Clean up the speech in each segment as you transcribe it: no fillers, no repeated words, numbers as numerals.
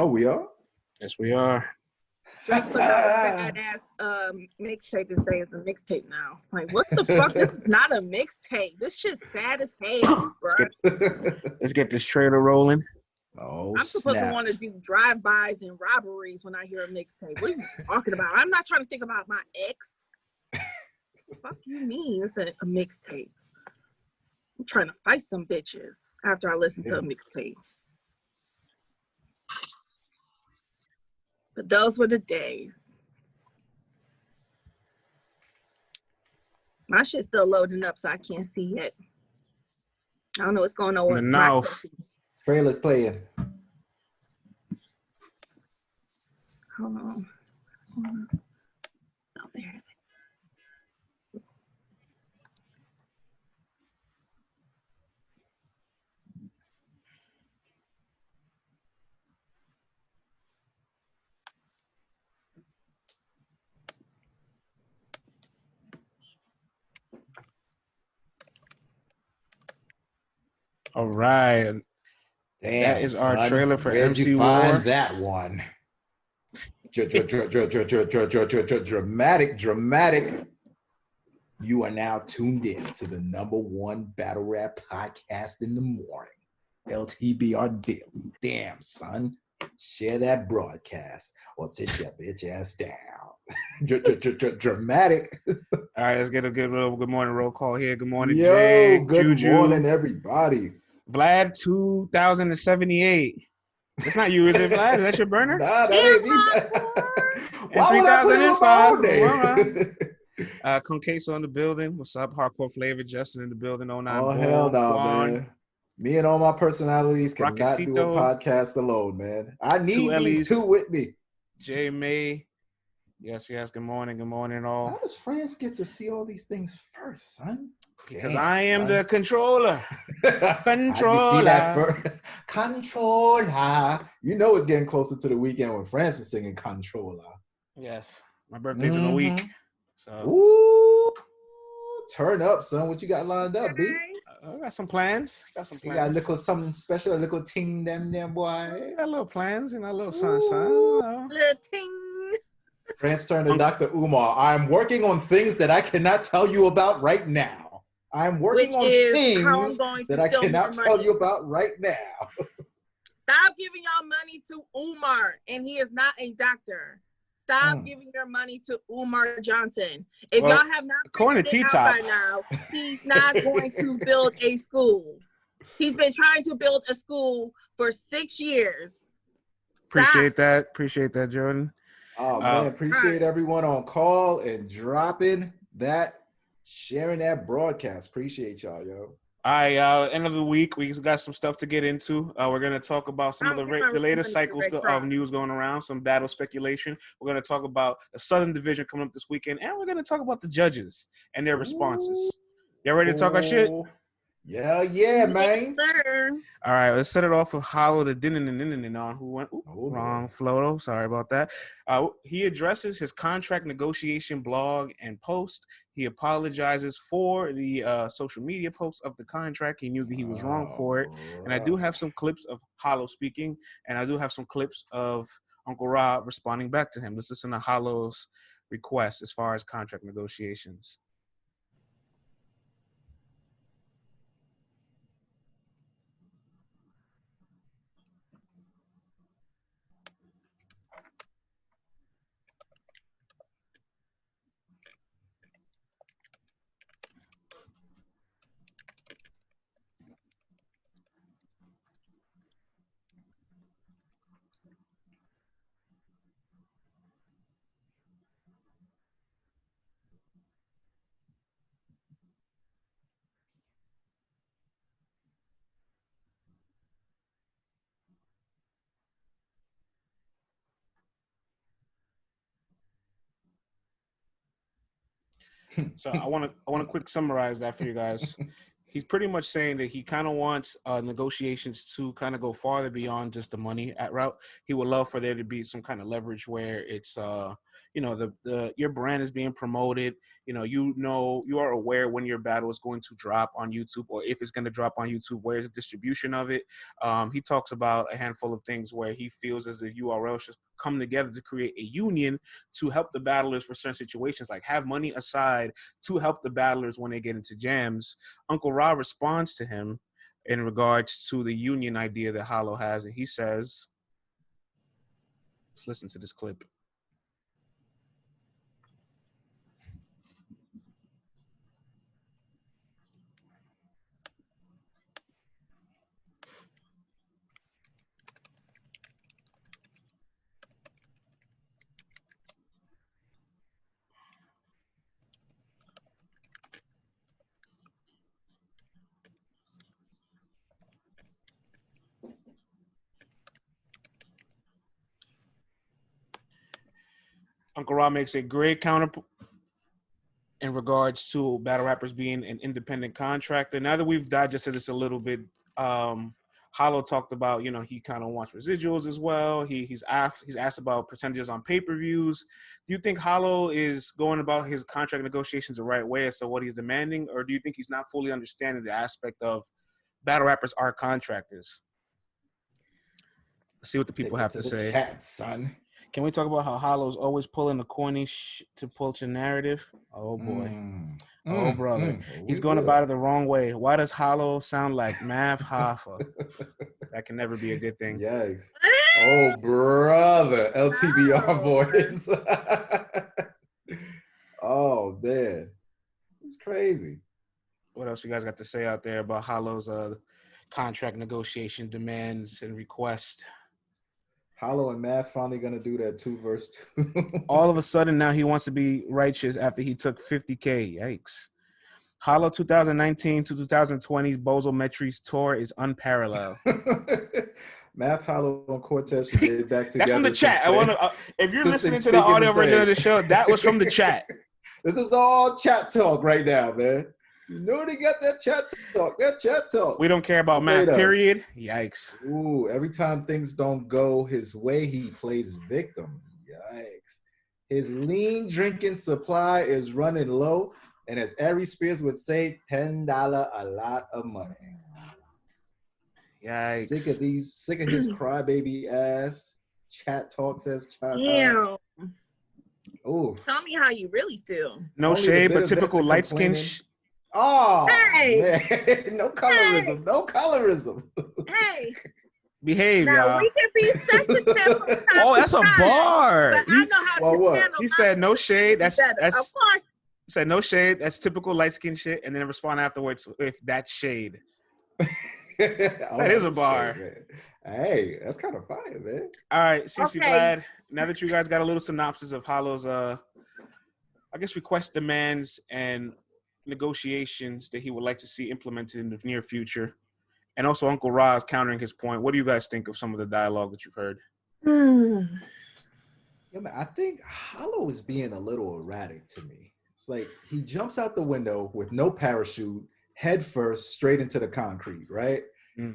Oh, we are? Yes, we are. Drake put out a sad ass mixtape and say it's a mixtape now. Like, what the fuck? This is not a mixtape. This shit's sad as hell, bro. Let's get this trailer rolling. Oh, I'm supposed to want to do drive-bys and robberies when I hear a mixtape. What are you talking about? I'm not trying to think about my ex. What the fuck you mean it's a mixtape? I'm trying to fight some bitches after I listen to a mixtape. But those were the days. My shit's still loading up, so I can't see it. I don't know what's going on with my trailer's playing. Hold on. What's going on? Oh, there. All right. Damn, that is our trailer for Where'd MC you find War. That one. Dramatic. You are now tuned in to the #1 battle rap podcast in the morning, LTBR Daily. Damn, son. Share that broadcast or sit your bitch ass down. Dramatic. All right, let's get a good morning roll call here. Good morning, Yo, Jay. good Juju, morning, everybody. Vlad 2078. It's not you, is it, Vlad? Is that your burner? Nah, that ain't me. And 3005. Name? Conqueso in the building. What's up? Hardcore Flavor. Justin in the building. 09. Oh, hell no, man. Me and all my personalities cannot do a podcast alone, man. I need these two with me. Jay May. Yes. Good morning. Good morning, all. How does France get to see all these things first, son? Because I am the controller. Controller. See that first? Controller. You know it's getting closer to the weekend when France is singing Controller. Yes. My birthday's in a week. So. Ooh. Turn up, son. What you got lined up, B? I got some plans. You got a little something special, a little ting them boy. I got little plans, a little sun. Little ting. France turned to Dr. Umar. I'm working on things that I cannot tell you about right now. I'm working on things that I cannot tell you about right now. Stop giving y'all money to Umar, and he is not a doctor. Stop giving your money to Umar Johnson. If y'all have not figured it out by now, he's not going to build a school. He's been trying to build a school for 6 years. Appreciate that, Jordan. Oh, man, appreciate everyone on call and dropping that, sharing that broadcast. Appreciate y'all, yo. All right, end of the week, we got some stuff to get into. We're going to talk about some of the latest cycles of news going around, some battle speculation. We're going to talk about the Southern Division coming up this weekend, and we're going to talk about the judges and their responses. Y'all ready to talk our shit? Yeah, man. All right, let's set it off with Hollow the on who went wrong flow. Sorry about that. He addresses his contract negotiation blog and post. He apologizes for the social media posts of the contract. He knew that he was wrong for it. And I do have some clips of Hollow speaking, and I do have some clips of Uncle Rob responding back to him. Let's listen to Hollow's request as far as contract negotiations. So I want to quick summarize that for you guys. he's pretty much saying that he kind of wants negotiations to kind of go farther beyond just the money route. He would love for there to be some kind of leverage where it's, you know, the your brand is being promoted. You are aware when your battle is going to drop on YouTube, or if it's going to drop on YouTube, where's the distribution of it. He talks about a handful of things where he feels as if URL should come together to create a union to help the battlers for certain situations, like have money aside to help the battlers when they get into jams. Uncle Ra responds to him in regards to the union idea that Hollow has, and he says, let's listen to this clip. Uncle Ra makes a great counter in regards to battle rappers being an independent contractor. Now that we've digested this a little bit, Hollow talked about, he kind of wants residuals as well. He's asked about percentages on pay-per-views. Do you think Hollow is going about his contract negotiations the right way as to what he's demanding, or do you think he's not fully understanding the aspect of battle rappers are contractors? Let's see what the people have to say. Chat, son. Can we talk about how Hollow's always pulling the corny to push a narrative? Oh, boy. Oh, brother. He's going about it the wrong way. Why does Hollow sound like Mav Hoffa? That can never be a good thing. Yikes. Oh, brother. LTBR voice. Oh, man. It's crazy. What else you guys got to say out there about Hollow's contract negotiation demands and requests? Hollow and Math finally gonna do that 2 verse 2. All of a sudden now he wants to be righteous after he took 50K. Yikes. Hollow 2019 to 2020 Bozo Metri's tour is unparalleled. Math, Hollow, and Cortez should get back together. That's from the chat. I want to. If you're listening to the audio version of the show, that was from the chat. This is all chat talk right now, man. You know they got that chat talk. That chat talk. We don't care about Math, period. Yikes. Ooh, every time things don't go his way, he plays victim. Yikes. His lean drinking supply is running low, and as Ari Spears would say, $10 a lot of money. Yikes. Sick of his crybaby ass. Chat talk says chat. Damn. Ooh. Tell me how you really feel. No shade, but typical light skin. Oh, hey. Man. No colorism. Hey. No colorism. Hey. Behave, now, y'all. We can be sensitive from time Oh, that's to time, a bar. But I know how to handle. He said no shade. That's of course. He said no shade. That's typical light skin shit, and then respond afterwards with that's shade. That is a bar. Shit, hey, that's kind of fire, man. All right, CC Vlad. Now that you guys got a little synopsis of Hollow's, request, demands, and negotiations that he would like to see implemented in the near future, and also Uncle Ra countering his point. What do you guys think of some of the dialogue that you've heard? Yeah, man, I think Hollow is being a little erratic to me. It's like he jumps out the window with no parachute, head first, straight into the concrete, right?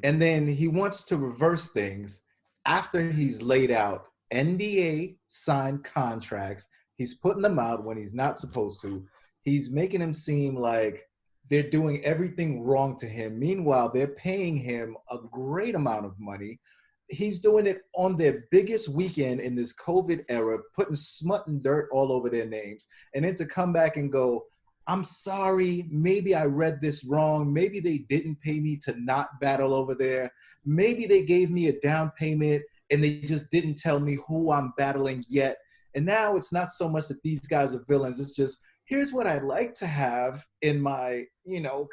And then he wants to reverse things after he's laid out NDA signed contracts. He's putting them out when he's not supposed to. He's making him seem like they're doing everything wrong to him. Meanwhile, they're paying him a great amount of money. He's doing it on their biggest weekend in this COVID era, putting smut and dirt all over their names. And then to come back and go, I'm sorry, maybe I read this wrong. Maybe they didn't pay me to not battle over there. Maybe they gave me a down payment and they just didn't tell me who I'm battling yet. And now it's not so much that these guys are villains. It's just, here's what I'd like to have in my,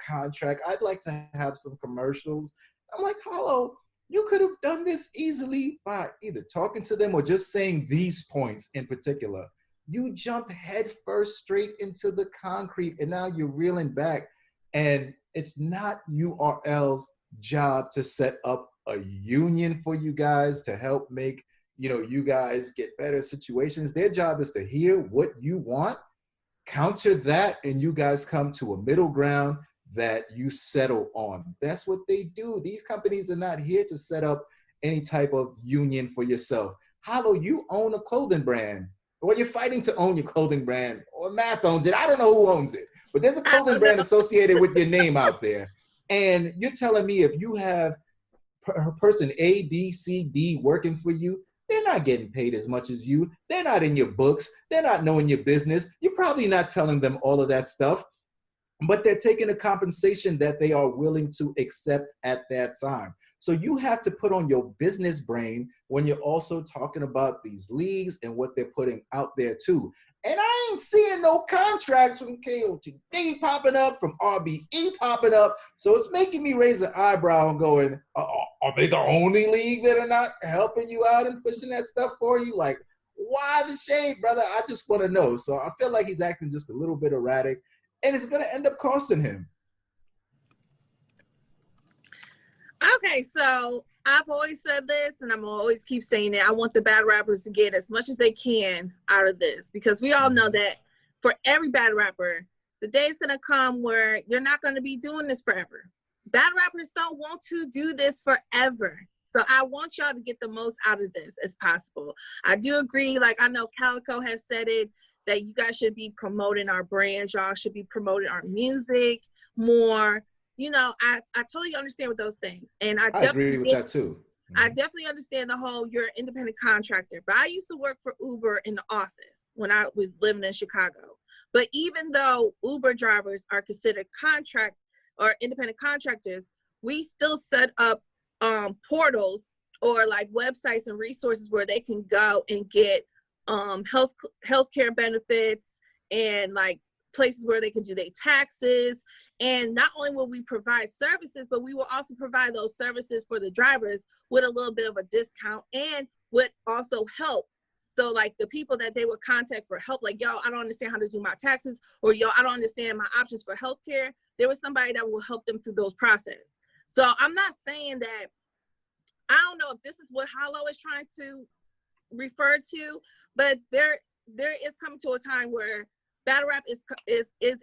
contract. I'd like to have some commercials. I'm like, Hollow, you could have done this easily by either talking to them or just saying these points in particular. You jumped head first straight into the concrete, and now you're reeling back. And it's not URL's job to set up a union for you guys to help make, you guys get better situations. Their job is to hear what you want, counter that, and you guys come to a middle ground. that you settle on. That's what they do. These companies are not here to set up any type of union for yourself. Hollow, you own a clothing brand, or you're fighting to own your clothing brand, or Math owns it. I don't know who owns it, but there's a clothing brand associated with your name out there. And you're telling me if you have person A, B, C, D working for you, they're not getting paid as much as you. They're not in your books. They're not knowing your business. You're probably not telling them all of that stuff, but they're taking a compensation that they are willing to accept at that time. So you have to put on your business brain when you're also talking about these leagues and what they're putting out there too. And I ain't seeing no contracts from COTY popping up, from RBE popping up. So it's making me raise an eyebrow and going, are they the only league that are not helping you out and pushing that stuff for you? Like, why the shade, brother? I just want to know. So I feel like he's acting just a little bit erratic, and it's going to end up costing him. Okay, so I've always said this, and I'm gonna always keep saying it. I want the battle rappers to get as much as they can out of this, because we all know that for every battle rapper, the day is gonna come where you're not gonna be doing this forever. Battle rappers don't want to do this forever. So I want y'all to get the most out of this as possible. I do agree, like I know Calico has said it, that you guys should be promoting our brands. Y'all should be promoting our music more. You know, I totally understand with those things. And I agree with that too. I definitely understand the whole, you're an independent contractor. But I used to work for Uber in the office when I was living in Chicago. But even though Uber drivers are considered contract or independent contractors, we still set up portals or like websites and resources where they can go and get healthcare benefits and like places where they can do their taxes. And not only will we provide services, but we will also provide those services for the drivers with a little bit of a discount and would also help. So like the people that they would contact for help, like, yo, I don't understand how to do my taxes, or yo, I don't understand my options for healthcare. There was somebody that will help them through those processes. So I'm not saying that, I don't know if this is what Hollow is trying to refer to, but there is coming to a time where battle rap is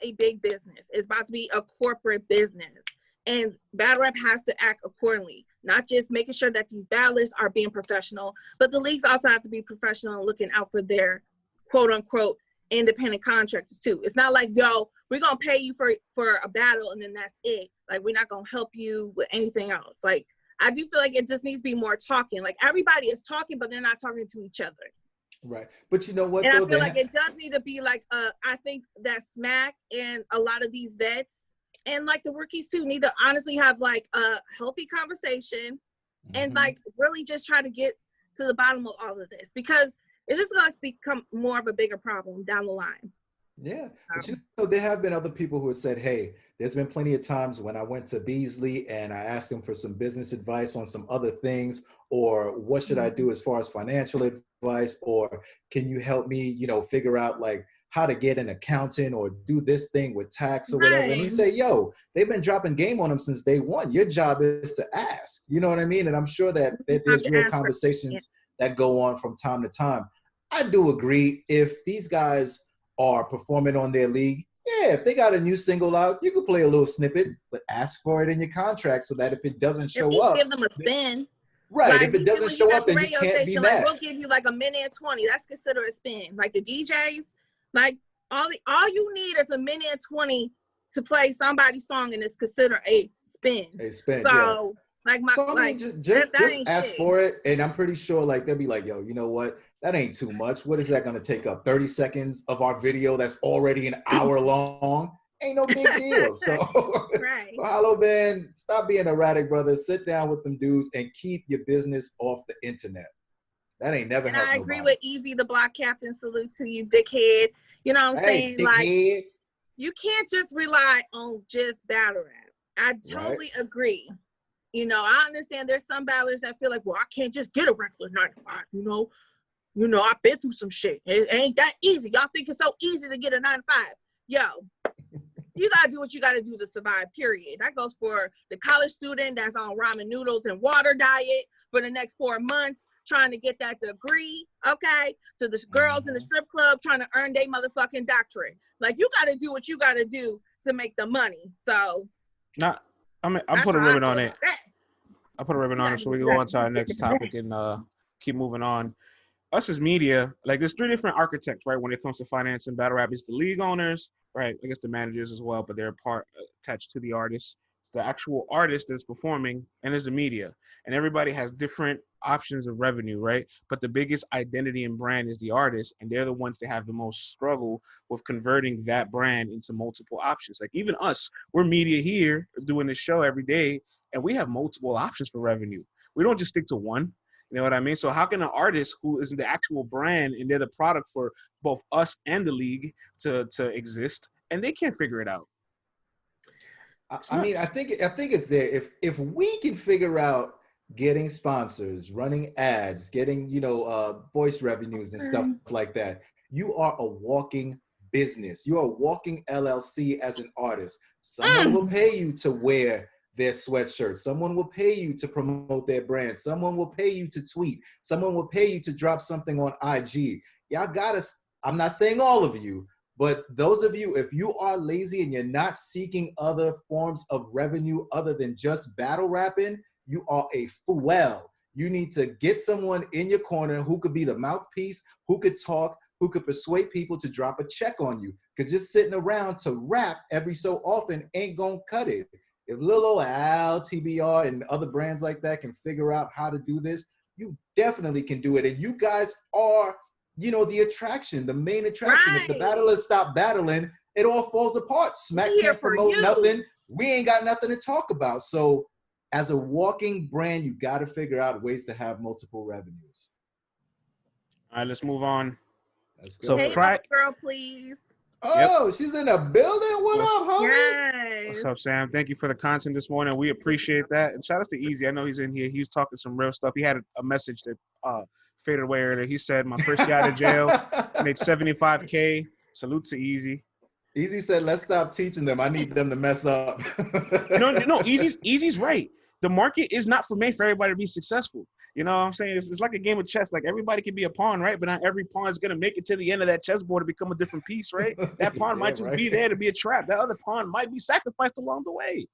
a big business. It's about to be a corporate business. And battle rap has to act accordingly, not just making sure that these battlers are being professional, but the leagues also have to be professional and looking out for their quote unquote independent contractors too. It's not like, yo, we're going to pay you for a battle and then that's it. Like, we're not going to help you with anything else. Like, I do feel like it just needs to be more talking. Like, everybody is talking, but they're not talking to each other. Right. But you know what? And I feel like it does need to be like, I think that Smack and a lot of these vets and like the rookies too need to honestly have like a healthy conversation and like really just try to get to the bottom of all of this, because it's just going to become more of a bigger problem down the line. Yeah. But you know, there have been other people who have said, hey, there's been plenty of times when I went to Beasley and I asked him for some business advice on some other things, or what should I do as far as financial advice, or can you help me, you know, figure out like how to get an accountant or do this thing with tax or whatever. And he say, yo, they've been dropping game on them since day one. Your job is to ask, you know what I mean? And I'm sure that there's real conversations that go on from time to time. I do agree, if these guys are performing on their league, yeah, if they got a new single out, you can play a little snippet, but ask for it in your contract so that if it doesn't show up, give them a spin. Right, like, if it doesn't show up, then you can't be mad. Like, we'll give you like a minute and 20. That's considered a spin. Like the DJs, like all you need is a minute and 20 to play somebody's song, and it's considered a spin. A spin. So yeah. Just ask for it, and I'm pretty sure like they'll be like, yo, you know what? That ain't too much. What is that going to take up? 30 seconds of our video that's already an hour long? Ain't no big deal. So, right. So Hollow Man, stop being erratic, brother. Sit down with them dudes and keep your business off the internet. That ain't never helped nobody. I agree with Easy, the block captain. Salute to you, dickhead. You know what I'm saying? Dickhead. Like, you can't just rely on just battle rap. I totally agree. You know, I understand there's some battlers that feel like, well, I can't just get a regular 9 to 5, You know, I've been through some shit. It ain't that easy. Y'all think it's so easy to get a 9 to 5. Yo, you got to do what you got to do to survive, period. That goes for the college student that's on ramen noodles and water diet for the next 4 months trying to get that degree, okay? To the girls in the strip club trying to earn their motherfucking doctorate. Like, you got to do what you got to do to make the money. So, I'm put a ribbon on it. I put a ribbon on it so we can go on to our next topic and keep moving on. Us as media, like there's three different architects, right? When it comes to finance and battle rap, it's the league owners, right? I guess the managers as well, but they're attached to the artists, the actual artist that's performing, and there's the media. And everybody has different options of revenue, right? But the biggest identity and brand is the artist, and they're the ones that have the most struggle with converting that brand into multiple options. Like even us, we're media here doing this show every day, and we have multiple options for revenue. We don't just stick to one. You know what I mean? So how can an artist who is the actual brand and they're the product for both us and the league to exist, and they can't figure it out? I mean, I think it's there. If we can figure out getting sponsors, running ads, getting voice revenues and stuff like that, you are a walking business. You are a walking LLC as an artist. Someone will pay you to wear their sweatshirt. Someone will pay you to promote their brand. Someone will pay you to tweet. Someone will pay you to drop something on IG. Y'all gotta, I'm not saying all of you, but those of you, if you are lazy and you're not seeking other forms of revenue other than just battle rapping, you are a fool. You need to get someone in your corner who could be the mouthpiece, who could talk, who could persuade people to drop a check on you. Because just sitting around to rap every so often ain't gonna cut it. If little LTBR and other brands like that can figure out how to do this, you definitely can do it. And you guys are, the attraction, the main attraction. Right. If the battlers stop battling, it all falls apart. Smack can't promote nothing. We ain't got nothing to talk about. So as a walking brand, you got to figure out ways to have multiple revenues. All right, let's move on. Let's go. So hey, Frak, girl, please. Oh, yep. She's in the building. What up, homie? Yes. What's up, Sam? Thank you for the content this morning. We appreciate that. And shout out to Easy. I know he's in here. He was talking some real stuff. He had a message that faded away earlier. He said, my first year out of jail, made $75K. Salute to Easy. Easy said, let's stop teaching them. I need them to mess up. No, Easy's right. The market is not for everybody to be successful. You know what I'm saying? It's like a game of chess. Like everybody can be a pawn, right? But not every pawn is going to make it to the end of that chessboard to become a different piece, right? That pawn might just be there to be a trap. That other pawn might be sacrificed along the way.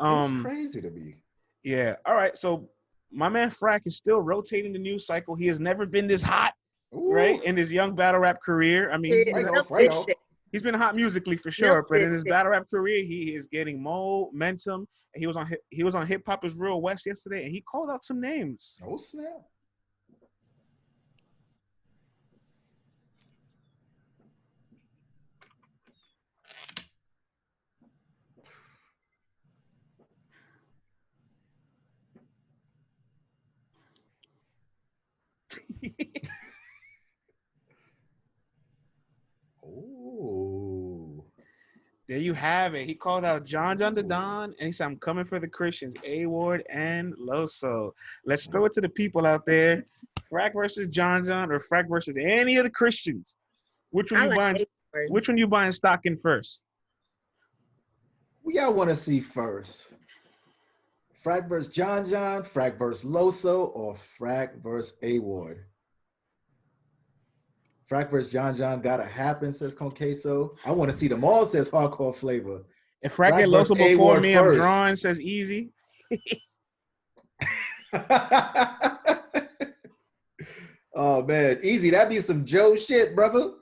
It's crazy to me. Yeah. All right. So my man Frak is still rotating the news cycle. He has never been this hot, right? In his young battle rap career. I mean, he's been hot musically for sure, but in his battle rap career, he is getting momentum. And he was on Hip Hop is Real West yesterday, and he called out some names. Oh snap! Oh. There you have it. He called out John the Don, and he said, I'm coming for the Christians, A-Ward and Loso. Let's throw it to the people out there. Frak versus John, or Frak versus any of the Christians. Which one you buying stock in first? Who y'all want to see first? Frak versus John, Frak versus Loso, or Frak versus A-Ward? Frak versus John gotta happen, says Conqueso. I want to see them all, says Hardcore Flavor. If Frak get Loso before me, I'm drawing, says Easy. Oh man, Easy, that'd be some Joe shit, brother.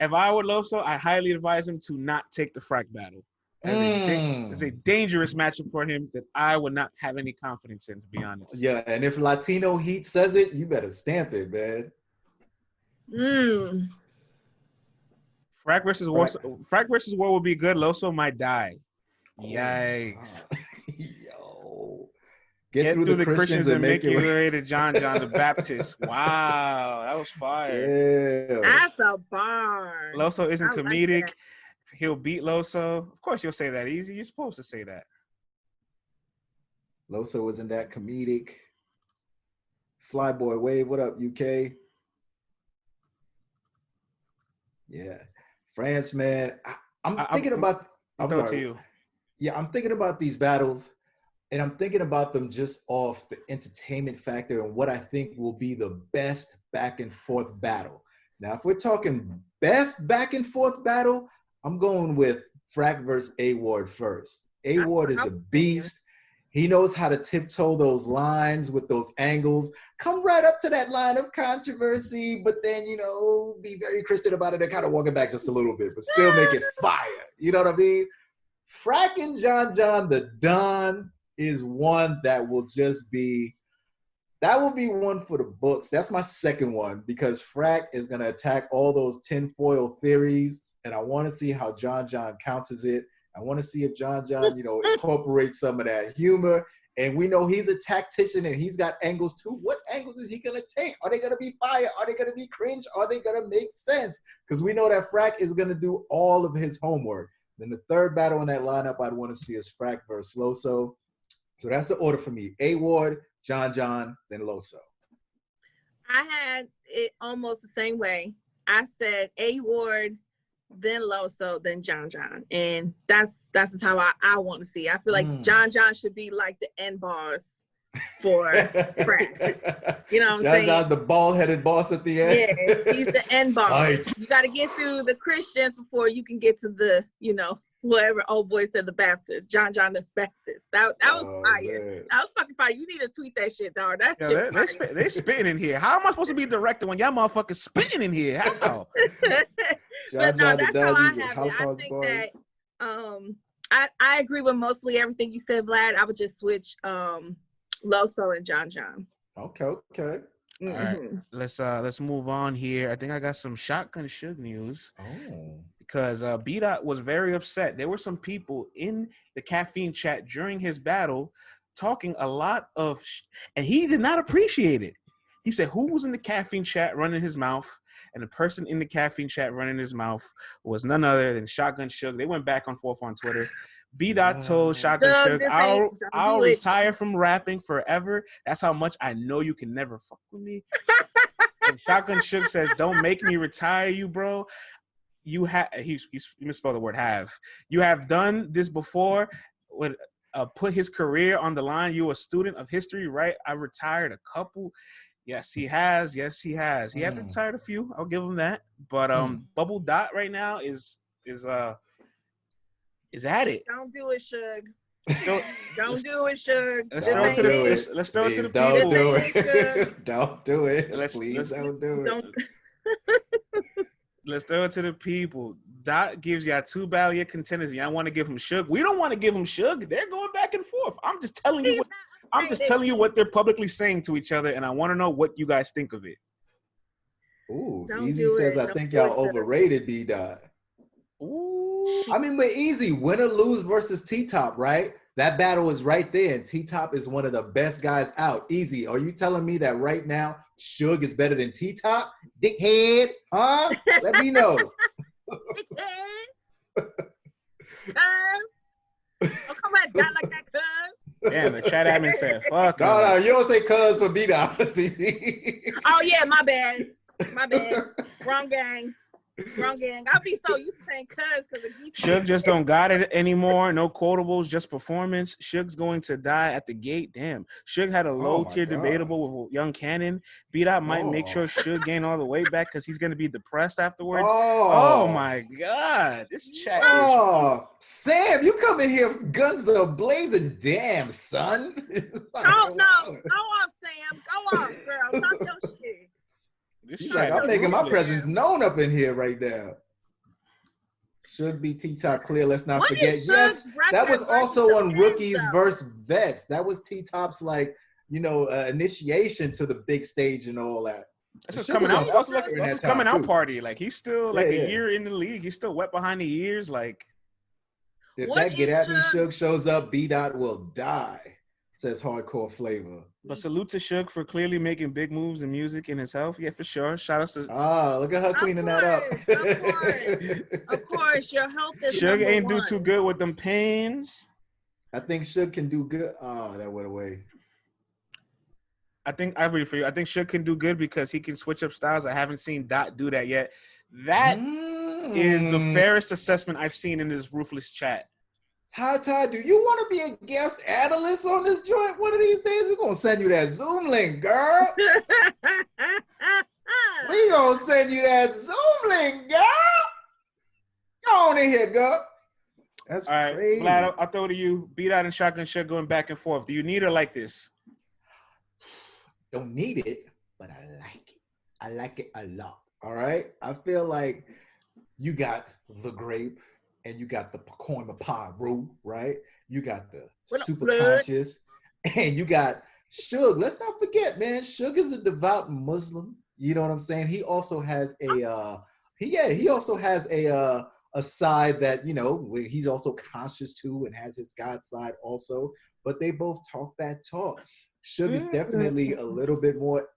If I were Loso, I highly advise him to not take the Frak battle. It's a dangerous matchup for him that I would not have any confidence in, to be honest. Yeah, and if Latino Heat says it, you better stamp it, man. Frak versus War. Frak versus War would be good. Loso might die. Yikes. Yo. Get through the Christians and make your way to John the Baptist. Wow, that was fire. Yeah. That's a bar. Loso isn't comedic. Like he'll beat Loso. Of course you'll say that, Easy. You're supposed to say that. Loso isn't that comedic. Flyboy Wave, what up, UK? Yeah. France, man. I'm thinking about I'm thinking about these battles, and I'm thinking about them just off the entertainment factor and what I think will be the best back and forth battle. Now, if we're talking best back and forth battle, I'm going with Frak versus A-Ward first. A-Ward is a beast. He knows how to tiptoe those lines with those angles. Come right up to that line of controversy, but then, be very Christian about it and kind of walk it back just a little bit, but still make it fire. You know what I mean? Frak and John the Don is one that will just be, that will be one for the books. That's my second one because Frak is going to attack all those tinfoil theories, and I want to see how John counters it. I want to see if John, incorporates some of that humor. And we know he's a tactician and he's got angles too. What angles is he going to take? Are they going to be fire? Are they going to be cringe? Are they going to make sense? Because we know that Frak is going to do all of his homework. Then the third battle in that lineup I'd want to see is Frak versus Loso. So that's the order for me. A-Ward, John, then Loso. I had it almost the same way. I said A-Ward, then Loso, then John. And that's how I want to see. I feel like John should be like the end boss for Frak. You know what I'm saying? John's the bald-headed boss at the end. Yeah, he's the end boss. Right. You got to get through the Christians before you can get to the, whatever old boy said, the Baptist. John the Baptist. That was fire. Man. That was fucking fire. You need to tweet that shit, dog. That shit. They spitting in here. How am I supposed to be a director when y'all motherfuckers spitting in here? How? But no, that's how I have it. I think that I agree with mostly everything you said, Vlad. I would just switch Loso and John. Okay. Mm-hmm. All right, let's move on here. I think I got some Shotgun Suge news. Oh. Because B-Dot was very upset. There were some people in the caffeine chat during his battle talking a lot of and he did not appreciate it. He said who was in the caffeine chat running his mouth, and the person in the caffeine chat running his mouth was none other than Shotgun Suge. They went back and forth on Twitter. B-Dot told Shotgun Suge, I'll retire from rapping forever. That's how much I know you can never fuck with me. And Shotgun Suge says, don't make me retire you, bro. You misspelled the word have. You have done this before. With put his career on the line. You're a student of history, right? I retired a couple. Yes, he has. He has retired a few. I'll give him that. But Bubble Dot right now is at it. Don't do it, Suge. Don't do it, Suge. Let's throw it to the people. Don't do it. Don't do it. Please don't do it. Let's throw it to the people. Dot gives y'all two battle year contenders. Y'all want to give him Suge. We don't want to give him Suge. They're going back and forth. I'm just telling you what they're publicly saying to each other, and I want to know what you guys think of it. Ooh, Easy says, I think y'all overrated B-Dot. Ooh. I mean, but Easy, win or lose versus T-Top, right? That battle is right there, and T-Top is one of the best guys out. Easy, are you telling me that right now Suge is better than T-Top? Dickhead, huh? Let me know. Dickhead. Cuz. Oh, come on, not like that, cuz. Damn, the chat admin said, fuck. No, you don't say cuz for B-Dot. Oh, yeah, my bad. Wrong gang. I'll be so used to saying cuz because of Geechi. Suge just don't got it anymore. No quotables, just performance. Suge's going to die at the gate. Damn. Suge had a low tier debatable with Young Cannon. B-Dot might make sure Suge gain all the weight back because he's going to be depressed afterwards. Oh my God. This chat is... Sam, you come in here guns are blazing. Damn, son. Go off, Sam. Go off, girl. Talk your shit. She's like, I'm making my presence known up in here right now. Should be T-Top clear. Let's not forget. Yes, that was also on Rookies versus Vets. That was T-Top's initiation to the big stage and all that. That's just coming out. That's his coming out party. Like he's still a year in the league. He's still wet behind the ears. Like if that Get At Me Suge shows up, B-Dot will die. Says Hardcore Flavor. But salute to Suge for clearly making big moves in music and his health. Yeah, for sure. Shout out to... look at her cleaning that up. Of course, your health is Suge ain't do too good with them pains. I think Suge can do good. Oh, that went away. I think Suge can do good because he can switch up styles. I haven't seen Dot do that yet. That is the fairest assessment I've seen in this ruthless chat. Ty, do you want to be a guest analyst on this joint one of these days? We're going to send you that Zoom link, girl. We going to send you that Zoom link, girl. Go on in here, girl. That's all right, crazy. Vlad, I'll throw to you. B-Dot and Shotgun Suge going back and forth. Do you need or like this? Don't need it, but I like it. I like it a lot. All right. I feel like you got the grape and you got the corn pie roux, right? You got the super conscious and you got Suge. Let's not forget, man. Suge is a devout Muslim. You know what I'm saying? He also has a he also has a side that, you know, he's also conscious too and has his God side also. But they both talk that talk. Suge is definitely a little bit more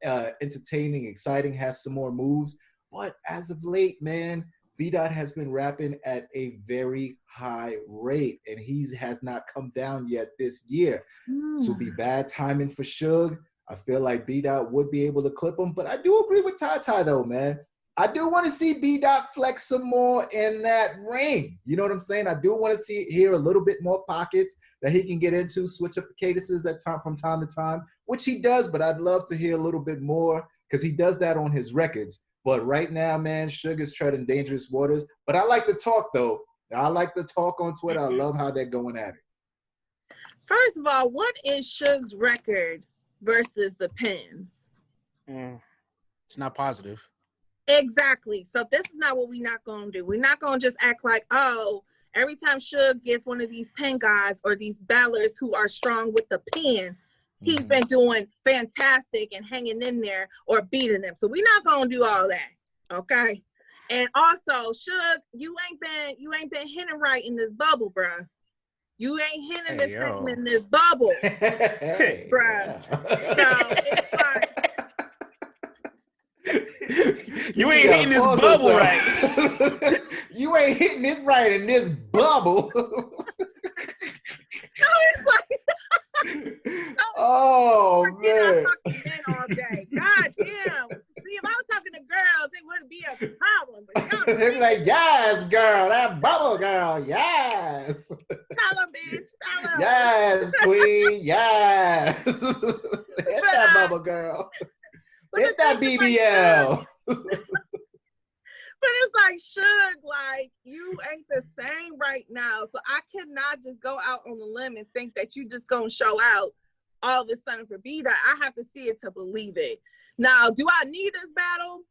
entertaining, exciting, has some more moves. But as of late, man, B-Dot has been rapping at a very high rate, and he has not come down yet this year. This will be bad timing for Suge. I feel like B-Dot would be able to clip him, but I do agree with Ty though, man. I do want to see B-Dot flex some more in that ring. You know what I'm saying? I do want to hear a little bit more pockets that he can get into, switch up the cadences from time to time, which he does, but I'd love to hear a little bit more because he does that on his records. But right now, man, Suge is treading dangerous waters. But I like to talk, though. I like to talk on Twitter. I love how they're going at it. First of all, what is Suge's record versus the Pens? It's not positive. Exactly. So this is not what we're not going to do. We're not going to just act like, oh, every time Suge gets one of these pen guys or these battlers who are strong with the pen, he's been doing fantastic and hanging in there or beating them. So we're not going to do all that. Okay. And also, Suge, you ain't been hitting right in this bubble, bruh. You ain't hitting this thing in this bubble, bruh. So it's like, you ain't hitting this bubble right. You ain't hitting it right in this bubble. No, it's like, oh man. I'm talking men all day. God damn. See, if I was talking to girls, it wouldn't be a problem. But they'd be like, yes, girl, that bubble girl, yes. Tell them, bitch. Tell them. Yes, queen, yes. Hit that bubble girl. Hit that BBL. But it's like, Suge, like, you ain't the same right now. So I cannot just go out on a limb and think that you just gonna show out all of a sudden for B-Dot. I have to see it to believe it. Now, do I need this battle?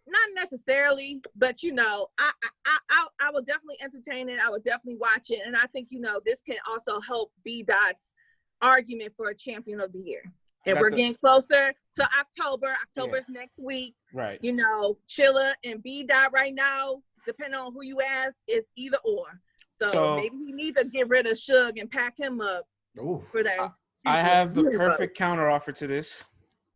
Not necessarily, but you know, I will definitely entertain it. I will definitely watch it. And I think, you know, this can also help B-Dot's argument for a champion of the year. And we're getting closer to October. October's next week. Right. You know, Chilla and B-Dot right now, depending on who you ask, is either or. So maybe we need to get rid of Suge and pack him up for that. I have the perfect counter offer to this.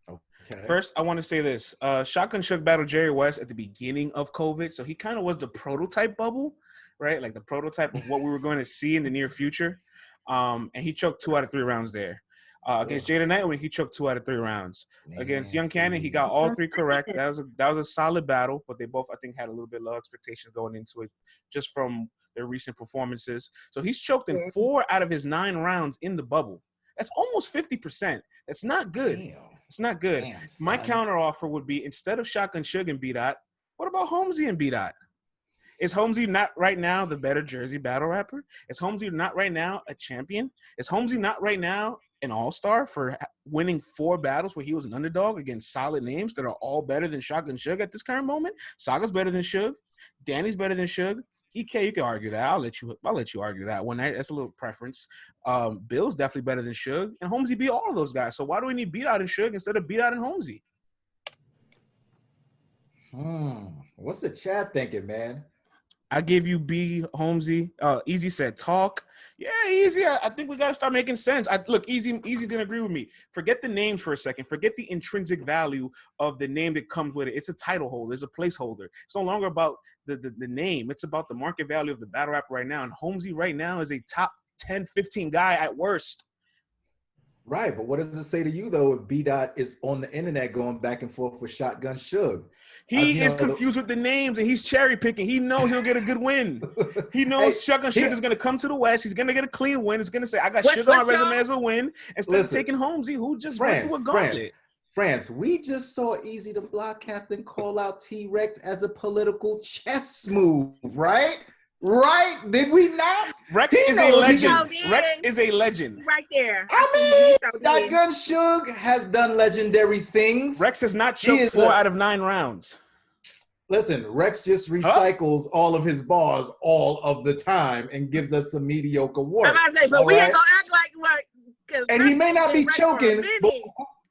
Okay. First, I want to say this. Shotgun Suge battled Jerry West at the beginning of COVID. So he kind of was the prototype bubble, right? Like the prototype of what we were going to see in the near future. And he choked 2 out of 3 rounds there. Against Jada Nightwing, he choked 2 out of 3 rounds. Against Young Cannon, he got all 3 correct. That was a solid battle, but they both, I think, had a little bit low expectations going into it just from their recent performances. So he's choked in 4 out of his 9 rounds in the bubble. That's almost 50%. That's not good. Damn. It's not good. Damn, my counter offer would be, instead of Shotgun Suge and B-Dot, what about Holmzie and B-Dot? Is Holmzie not right now the better Jersey battle rapper? Is Holmzie not right now a champion? Is Holmzie not right now an all-star for winning 4 battles where he was an underdog against solid names that are all better than Shotgun Suge at this current moment? Saga's better than Suge. Danny's better than Suge. EK, you can argue that. I'll let you argue that one. That's a little preference. Bill's definitely better than Suge, and Holmzie beat all of those guys. So why do we need B-Dot and Suge instead of B-Dot and Holmzie? What's the chat thinking, man? I give you B, Holmzie. Easy said talk. Yeah, Easy. I think we got to start making sense. Look, Easy's gonna agree with me. Forget the names for a second. Forget the intrinsic value of the name that comes with it. It's a title holder. It's a placeholder. It's no longer about the name. It's about the market value of the battle rap right now. And Holmzie right now is a top 10, 15 guy at worst. Right, but what does it say to you, though, if B-Dot is on the internet going back and forth with Shotgun Suge? He is confused with the names, and he's cherry-picking. He knows he'll get a good win. He knows Shotgun Suge is going to come to the West. He's going to get a clean win. He's going to say, I got Suge on my resume as a win, instead of taking Holmzie, who just went through a gauntlet. France, we just saw Easy the Block Captain call out T-Rex as a political chess move, right? Right? Did we not? Rex is a legend. Rex is a legend. Right there. I mean, that gun Suge has done legendary things. Rex has not choked 4 out of 9 rounds. Listen, Rex just recycles all of his bars all of the time and gives us some mediocre work. I'm about to say, but we ain't gonna act like and he may not be choking,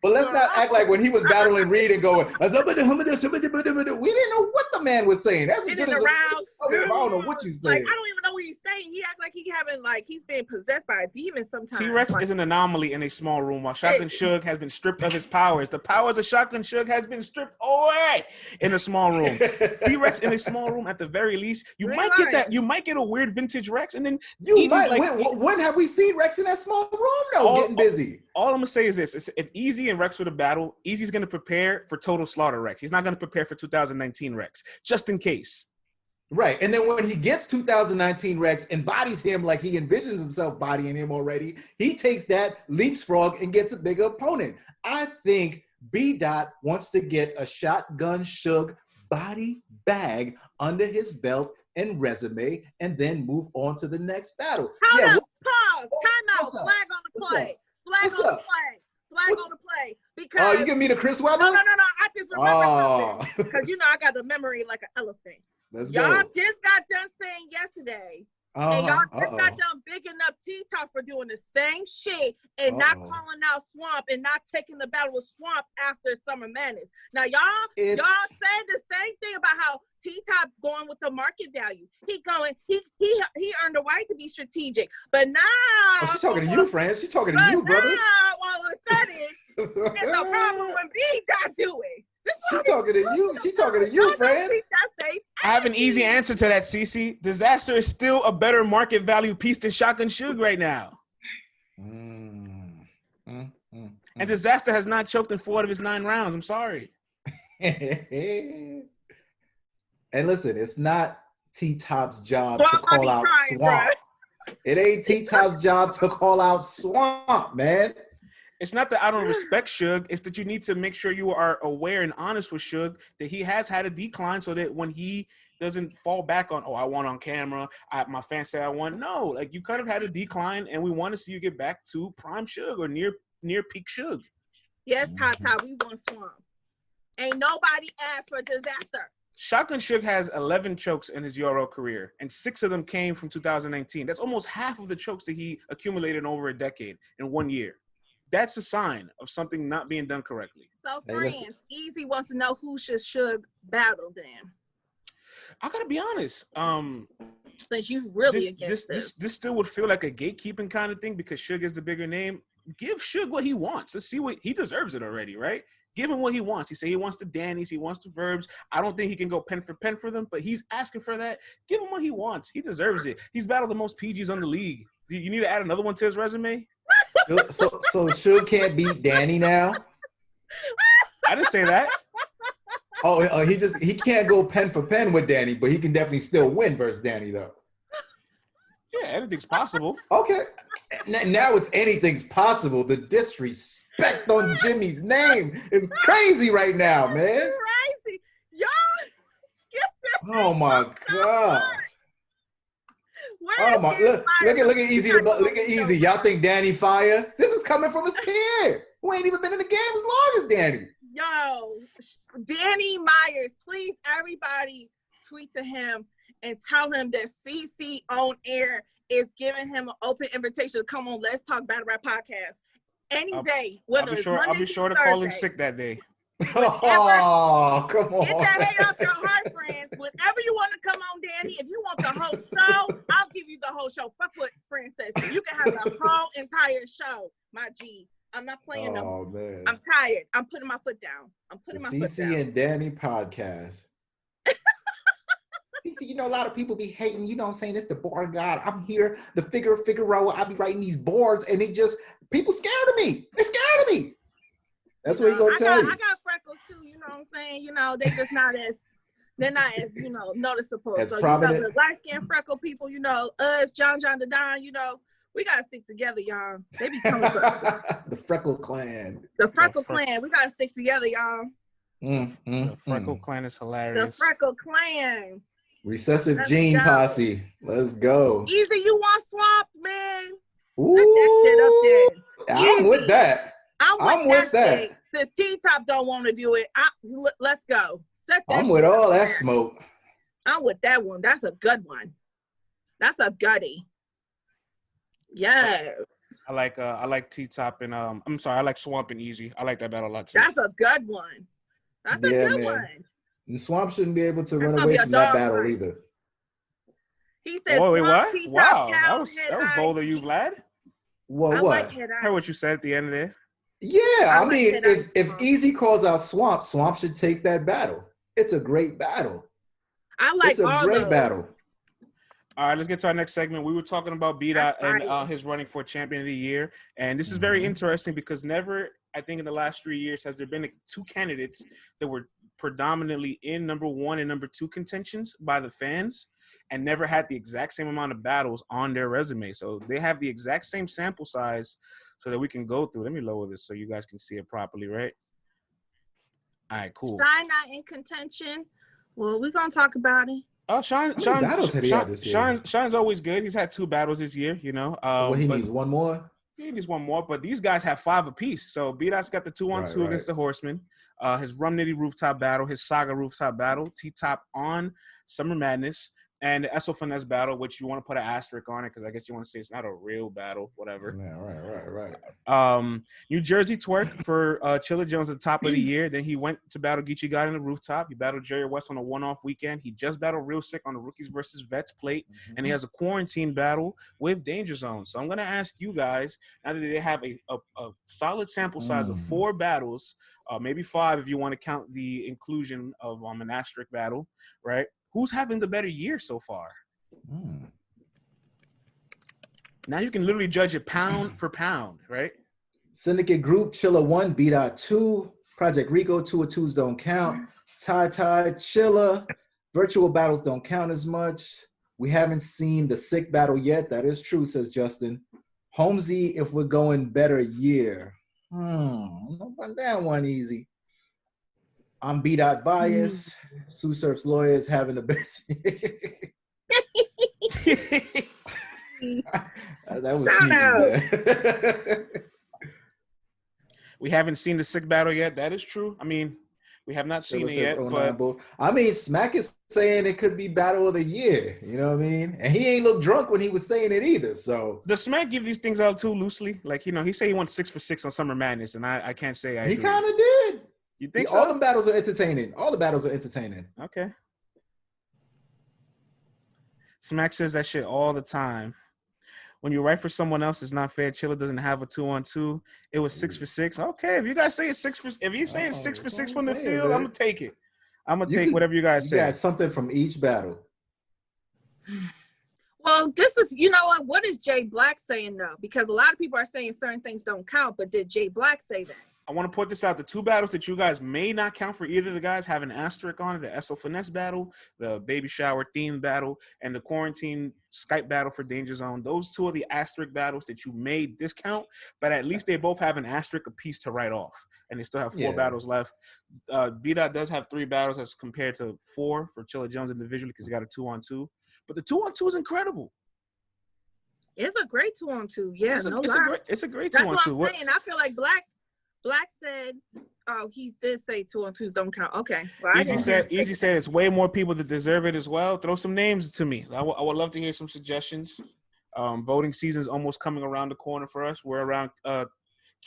but let's not act like when he was battling Reed and going, we didn't know what the man was saying. That's as good as I don't know what you saying. Like, I don't even know what he's saying. He act like he's being possessed by a demon sometimes. T-Rex is an anomaly in a small room while Shotgun Suge has been stripped of his powers. The powers of Shotgun Suge has been stripped away in a small room. T-Rex in a small room at the very least. You might get that. You might get a weird vintage Rex, and then you might. When have we seen Rex in that small room though? Getting busy. All I'm gonna say is this: if Easy and Rex were to battle, Easy's gonna prepare for Total Slaughter Rex. He's not gonna prepare for 2019 Rex, just in case. Right, and then when he gets 2019 Rex and bodies him like he envisions himself bodying him already, he takes that, leapfrog, and gets a bigger opponent. I think B-Dot wants to get a Shotgun Suge body bag under his belt and resume, and then move on to the next battle. Hold up, pause, time out, flag on the play. Flag on the play. Flag on the play. Because you give me the Chris Webber? No. I just remember something. Because I got the memory like an elephant. Y'all just got done saying yesterday. And y'all just got done bigging up T-Top for doing the same shit and not calling out Swamp and not taking the battle with Swamp after Summer Madness. Now y'all said the same thing about how T-Top going with the market value. He earned the right to be strategic. But now she's talking to you, friends. She's talking to you, brother. Now all of a sudden it's a problem when B-Dot do it. She talking to you. She talking to you, friends. I have an easy answer to that, Cece. Disaster is still a better market value piece than Shotgun Suge right now. And Disaster has not choked in 4 out of his 9 rounds. I'm sorry. And listen, it's not T-Top's job to call out Swamp. It ain't T-Top's job to call out Swamp, man. It's not that I don't respect Suge. It's that you need to make sure you are aware and honest with Suge that he has had a decline so that when he doesn't fall back on, I won on camera, my fans say I won. No, like you kind of had a decline and we want to see you get back to prime Suge or near peak Suge. Yes, Tata, we want Swamp. Ain't nobody asked for Disaster. Shotgun Suge has 11 chokes in his URL career, and 6 of them came from 2019. That's almost half of the chokes that he accumulated in over a decade in 1 year. That's a sign of something not being done correctly. So, friends, Easy wants to know who should Suge battle then. I gotta be honest. Since you really this still would feel like a gatekeeping kind of thing because Suge is the bigger name. Give Suge what he wants. Let's see what he deserves it already, right? Give him what he wants. He said he wants the Dannies, he wants the Verbs. I don't think he can go pen for them, but he's asking for that. Give him what he wants. He deserves it. He's battled the most PGs on the league. You need to add another one to his resume? So Suge can't beat Danny now? I didn't say that. He can't go pen for pen with Danny, but he can definitely still win versus Danny though. Yeah, anything's possible. Okay. Now it's anything's possible. The disrespect on Jimmy's name is crazy right now, man. Crazy. Y'all get this. Oh my God. Oh my! Look at Easy. Look at Easy. Y'all think Danny fire? This is coming from his peer who ain't even been in the game as long as Danny. Yo, Danny Myers, please everybody tweet to him and tell him that CC on air is giving him an open invitation to come on Let's Talk Battle Rap Podcast any day. Whether I'll be sure to call in sick that day. Oh, come on. Get that hate out your heart, friends. Whenever you want to come on, Danny, if you want the whole show, I'll give you the whole show. Fuck what friends says. You can have the whole entire show, my G. I'm not playing them. Oh, man. I'm tired. I'm putting my foot down. CC and Danny podcast. You know, a lot of people be hating, you know what I'm saying? It's the bar god. I'm here, the Figaro. I be writing these boards, and people scared of me. They're scared of me. That's what he gonna tell you. I got freckles too, you know what I'm saying? You know, they're not as, noticeable. As so, prominent. The light-skinned freckle people, us, John the Don, we gotta stick together, y'all. They be coming for the Freckle Clan. The Freckle Clan. We gotta stick together, y'all. The Freckle Clan is hilarious. The Freckle Clan. Recessive Gene Posse. Let's go. Easy, you want swamped, man? Ooh, let that shit up there. I'm with that. I'm with that shit. Since T-Top don't want to do it, let's go. Set that I'm shit with up all there. that smoke. I'm with that one. That's a good one. That's a gutty. Yes. I like T-Top and I'm sorry, I like Swamp and Easy. I like that battle a lot too. That's a good one. That's a good one. And Swamp shouldn't be able to run away from that battle either. He said, "Oh, wait, what? T-Top, wow, Cal, that was bold of you, Vlad." What? Like I heard what you said at the end of there. Yeah, I mean, if Easy calls out Swamp, Swamp should take that battle. It's a great battle. It's a great battle. All right, let's get to our next segment. We were talking about B-Dot and his running for Champion of the Year. And this is very interesting because never, I think in the last 3 years, has there been two candidates that were predominantly in number 1 and number 2 contentions by the fans and never had the exact same amount of battles on their resume. So they have the exact same sample size so that we can go through. Let me lower this so you guys can see it properly, right? All right, cool. Shine not in contention. Well, we're going to talk about it. Oh, Shine's always good. He's had 2 battles this year, you know. He needs one more? He needs one more, but these guys have 5 apiece. So B-Dot's got the 2-on-2 against the Horsemen. His Rum Nitty rooftop battle, his Saga rooftop battle, T-Top on Summer Madness, and the SO Finesse battle, which you want to put an asterisk on it because I guess you want to say it's not a real battle, whatever. Yeah, right. New Jersey Twerk for Chilla Jones at the top of the year. Then he went to battle Geechi God on the rooftop. He battled Jerry West on a one-off weekend. He just battled Real Sick on the Rookies versus Vets plate. And he has a quarantine battle with Danger Zone. So I'm going to ask you guys, now that they have a solid sample size of 4 battles, maybe 5 if you want to count the inclusion of an asterisk battle, right? Who's having the better year so far? Now you can literally judge it pound for pound, right? Syndicate Group, Chilla 1, B-Dot 2, Project Rico, 2 of 2s don't count. Ty, Chilla, virtual battles don't count as much. We haven't seen the sick battle yet. That is true, says Justin. Holmzie, if we're going better year. Run down one easy. I'm B-Dot bias. Sue Surf's lawyer is having the best. That was Shout cheesy, We haven't seen the sick battle yet. That is true. I mean, we have not seen it yet. But I mean, Smack is saying it could be battle of the year. You know what I mean? And he ain't look drunk when he was saying it either. So does Smack give these things out too loosely? Like, you know, he said he went 6 for 6 on Summer Madness, and I can't say he kind of did. You think so? All the battles are entertaining. Okay. Smack says that shit all the time. When you write for someone else, it's not fair. Chilla doesn't have a 2-on-2. It was 6 for 6. Okay, if you guys say it's 6 for, if you're saying 6 for 6 from the field, I'm gonna take it. I'm gonna take whatever you guys say. Yeah, something from each battle. Well, this is, you know what is Jay Black saying though? Because a lot of people are saying certain things don't count, but did Jay Black say that? I want to put this out. The 2 battles that you guys may not count for either of the guys have an asterisk on it. The SO Finesse battle, the baby shower theme battle, and the quarantine Skype battle for Danger Zone. Those 2 are the asterisk battles that you may discount, but at least they both have an asterisk apiece to write off, and they still have 4 battles left. B-Dot does have 3 battles as compared to 4 for Chilla Jones individually because he got a 2-on-2. But the 2-on-2 is incredible. It's a great 2-on-2. Yeah, it's a great 2-on-2. That's what I'm saying. I feel like Black said, oh, he did say 2-on-2s don't count. Okay. Well, Easy said it's way more people that deserve it as well. Throw some names to me. I would love to hear some suggestions. Voting season is almost coming around the corner for us. We're around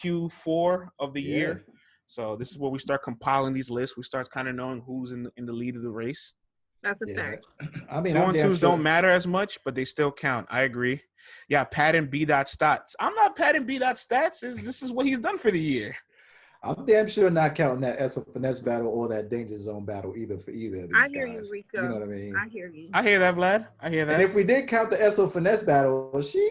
Q4 of the year. So this is where we start compiling these lists. We start kind of knowing who's in the lead of the race. That's a fact. I mean, 2-on-2s don't matter as much, but they still count. I agree. Yeah, padding B-Dot stats. I'm not padding B-Dot stats. This is what he's done for the year. I'm damn sure not counting that SO Finesse battle or that Danger Zone battle either for either of these I hear guys. You, Rico. You know what I mean? I hear you. I hear that, Vlad. I hear that. And if we did count the SO Finesse battle, she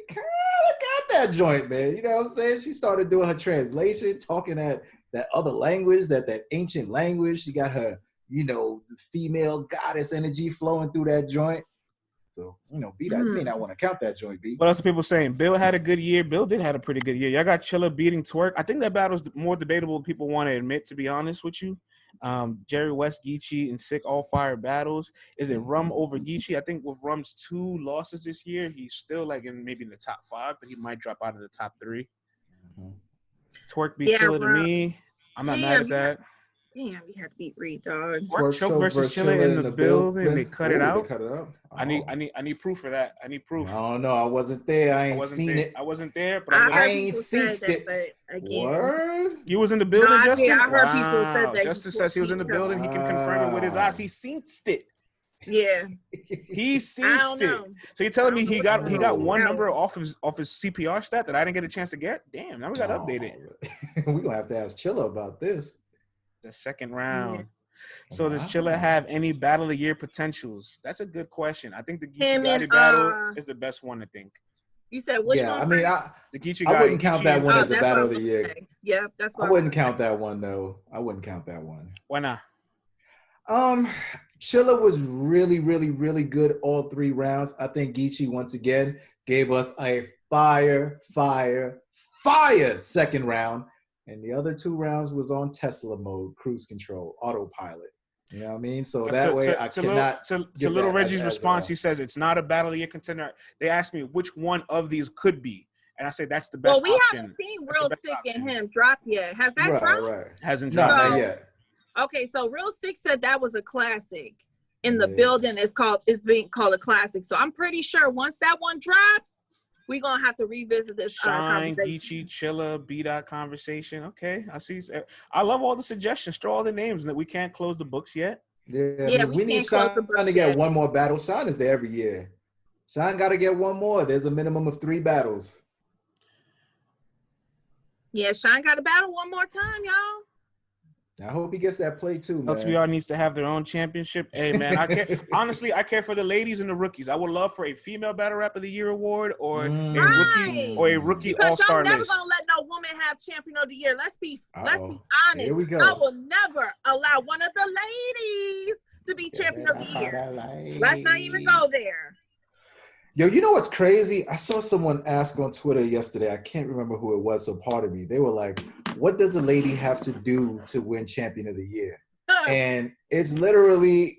kind of got that joint, man. You know what I'm saying? She started doing her translation, talking that other language, that ancient language. She got her, you know, the female goddess energy flowing through that joint. So, B, that you may not want to count that joint, B. What else are people saying? Bill had a good year. Bill did have a pretty good year. Y'all got Chilla beating Twerk. I think that battle's more debatable than people want to admit, to be honest with you. Jerry West, Geechi, and Sick all fire battles. Is it Rum over Geechi? I think with Rum's 2 losses this year, he's still like maybe in the top 5, but he might drop out of the top 3. Twerk beat Chilla to me. I'm not mad at that. Damn, you had to beat Reed, dog. Twerk Choke versus Chilla in the building. They cut it out. They cut it out. Oh. I need proof for that. I need proof. I don't know. I wasn't there. I ain't seen it. I wasn't there, but I ain't seen it. Word? You was in the building, Justin? I heard people said that. Justin says he was in the building. He can confirm it with his eyes. He seen it. Yeah. He seen it. So you're telling me he got one number off his CPR stat that I didn't get a chance to get? Damn, now we got to update it. We're going to have to ask Chilla about this. The second round. Yeah. So does Chilla have any battle of the year potentials? That's a good question. I think the Geechi battle is the best one, I think. You said which one? I mean, the Geechi I wouldn't count that one as a battle of the year. Say. Yeah, that's what I wouldn't count that one, though. I wouldn't count that one. Why not? Chilla was really, really, really good all 3 rounds. I think Geechi, once again, gave us a fire second round. And the other 2 rounds was on Tesla mode, cruise control, autopilot. You know what I mean? So that way I cannot. To Little Reggie's response, he says it's not a battle of the year contender. They asked me which one of these could be. And I say that's the best option. Well, we haven't seen Real Sick and him drop yet. Has that dropped? Right. Hasn't dropped. No, not yet. Okay, so Real Sick said that was a classic. In the building, it's being called a classic. So I'm pretty sure once that one drops, we're going to have to revisit this conversation. Geechi, Chilla, B-Dot conversation. Okay, I see. I love all the suggestions. Throw all the names that we can't close the books yet. Yeah, we need Sean to get one more battle. Sean is there every year. Sean got to get one more. There's a minimum of 3 battles. Yeah, Sean got to battle one more time, y'all. I hope he gets that play too, man. LTBR needs to have their own championship. Hey, man, I care. Honestly, I care for the ladies and the rookies. I would love for a female battle rap of the year award or a rookie all-star list. I'm never gonna let no woman have champion of the year. Let's be honest. Here we go. I will never allow one of the ladies to be champion of the year. Let's not even go there. Yo, you know what's crazy? I saw someone ask on Twitter yesterday. I can't remember who it was, so pardon me. They were like, what does a lady have to do to win champion of the year? And it's literally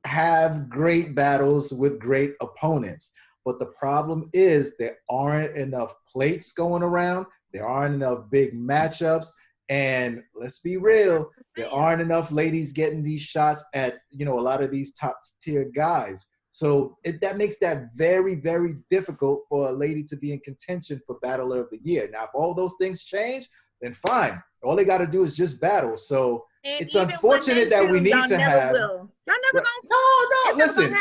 have great battles with great opponents. But the problem is there aren't enough plates going around. There aren't enough big matchups. And let's be real, there aren't enough ladies getting these shots at, a lot of these top tier guys. So that makes that very, very difficult for a lady to be in contention for Battler of the Year. Now, if all those things change, then fine. All they got to do is just battle. So it's unfortunate that we need to have. Y'all never gonna. No. Listen,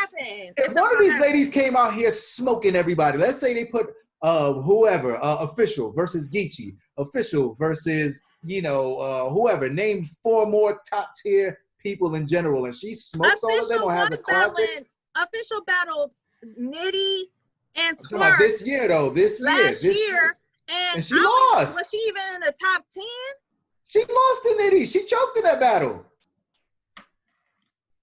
if one of these ladies came out here smoking everybody, let's say they put whoever, official versus Geechi, official versus whoever. Name 4 more top tier people in general, and she smokes all of them or has a classic. Official battled Nitty and Twerk this year. Last year. And she lost. Was she even in the top 10? She lost to Nitty. She choked in that battle.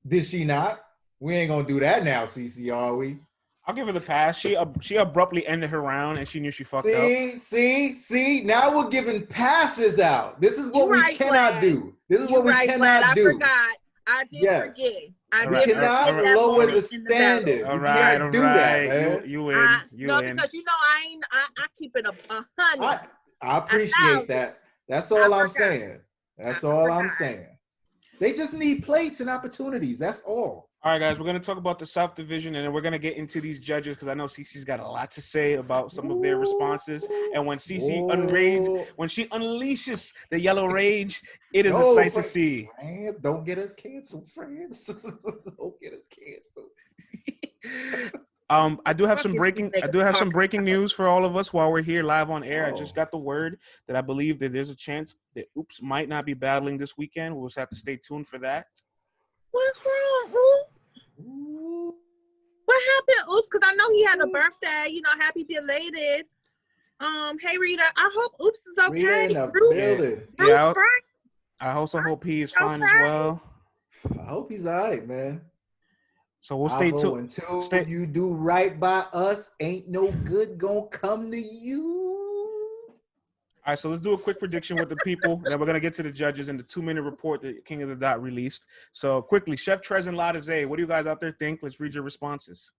Did she not? We ain't gonna do that now, CC, are we? I'll give her the pass. She abruptly ended her round and she knew she fucked up. See. Now we're giving passes out. This is what we cannot do. This is what we cannot do. I forgot. I did forget. We cannot lower the standard. All right. Do that, man. You win. Because I keep it 100. I appreciate that. That's all I'm saying. That's all I'm saying. They just need plates and opportunities. That's all. All right, guys, we're going to talk about the South Division, and then we're going to get into these judges because I know Cece's got a lot to say about some of their responses. And when Cece when she unleashes the yellow rage, it is a sight to see. Friends, don't get us canceled, friends. Don't get us canceled. I do have some breaking news for all of us while we're here live on air. I just got the word that I believe that there's a chance that Oops might not be battling this weekend. We'll just have to stay tuned for that. What's wrong, Oops? What happened, Oops? Because I know he had a birthday. Happy belated. Hey Rita, I hope Oops is okay. Bruce, I also hope he is fine as well. I hope he's all right, man. So we'll stay tuned. Until you do right by us, ain't no good gonna come to you. All right, so let's do a quick prediction with the people. Then we're gonna get to the judges and the 2-minute report that King of the Dot released. So quickly, Chef Trez and Latazé, what do you guys out there think? Let's read your responses.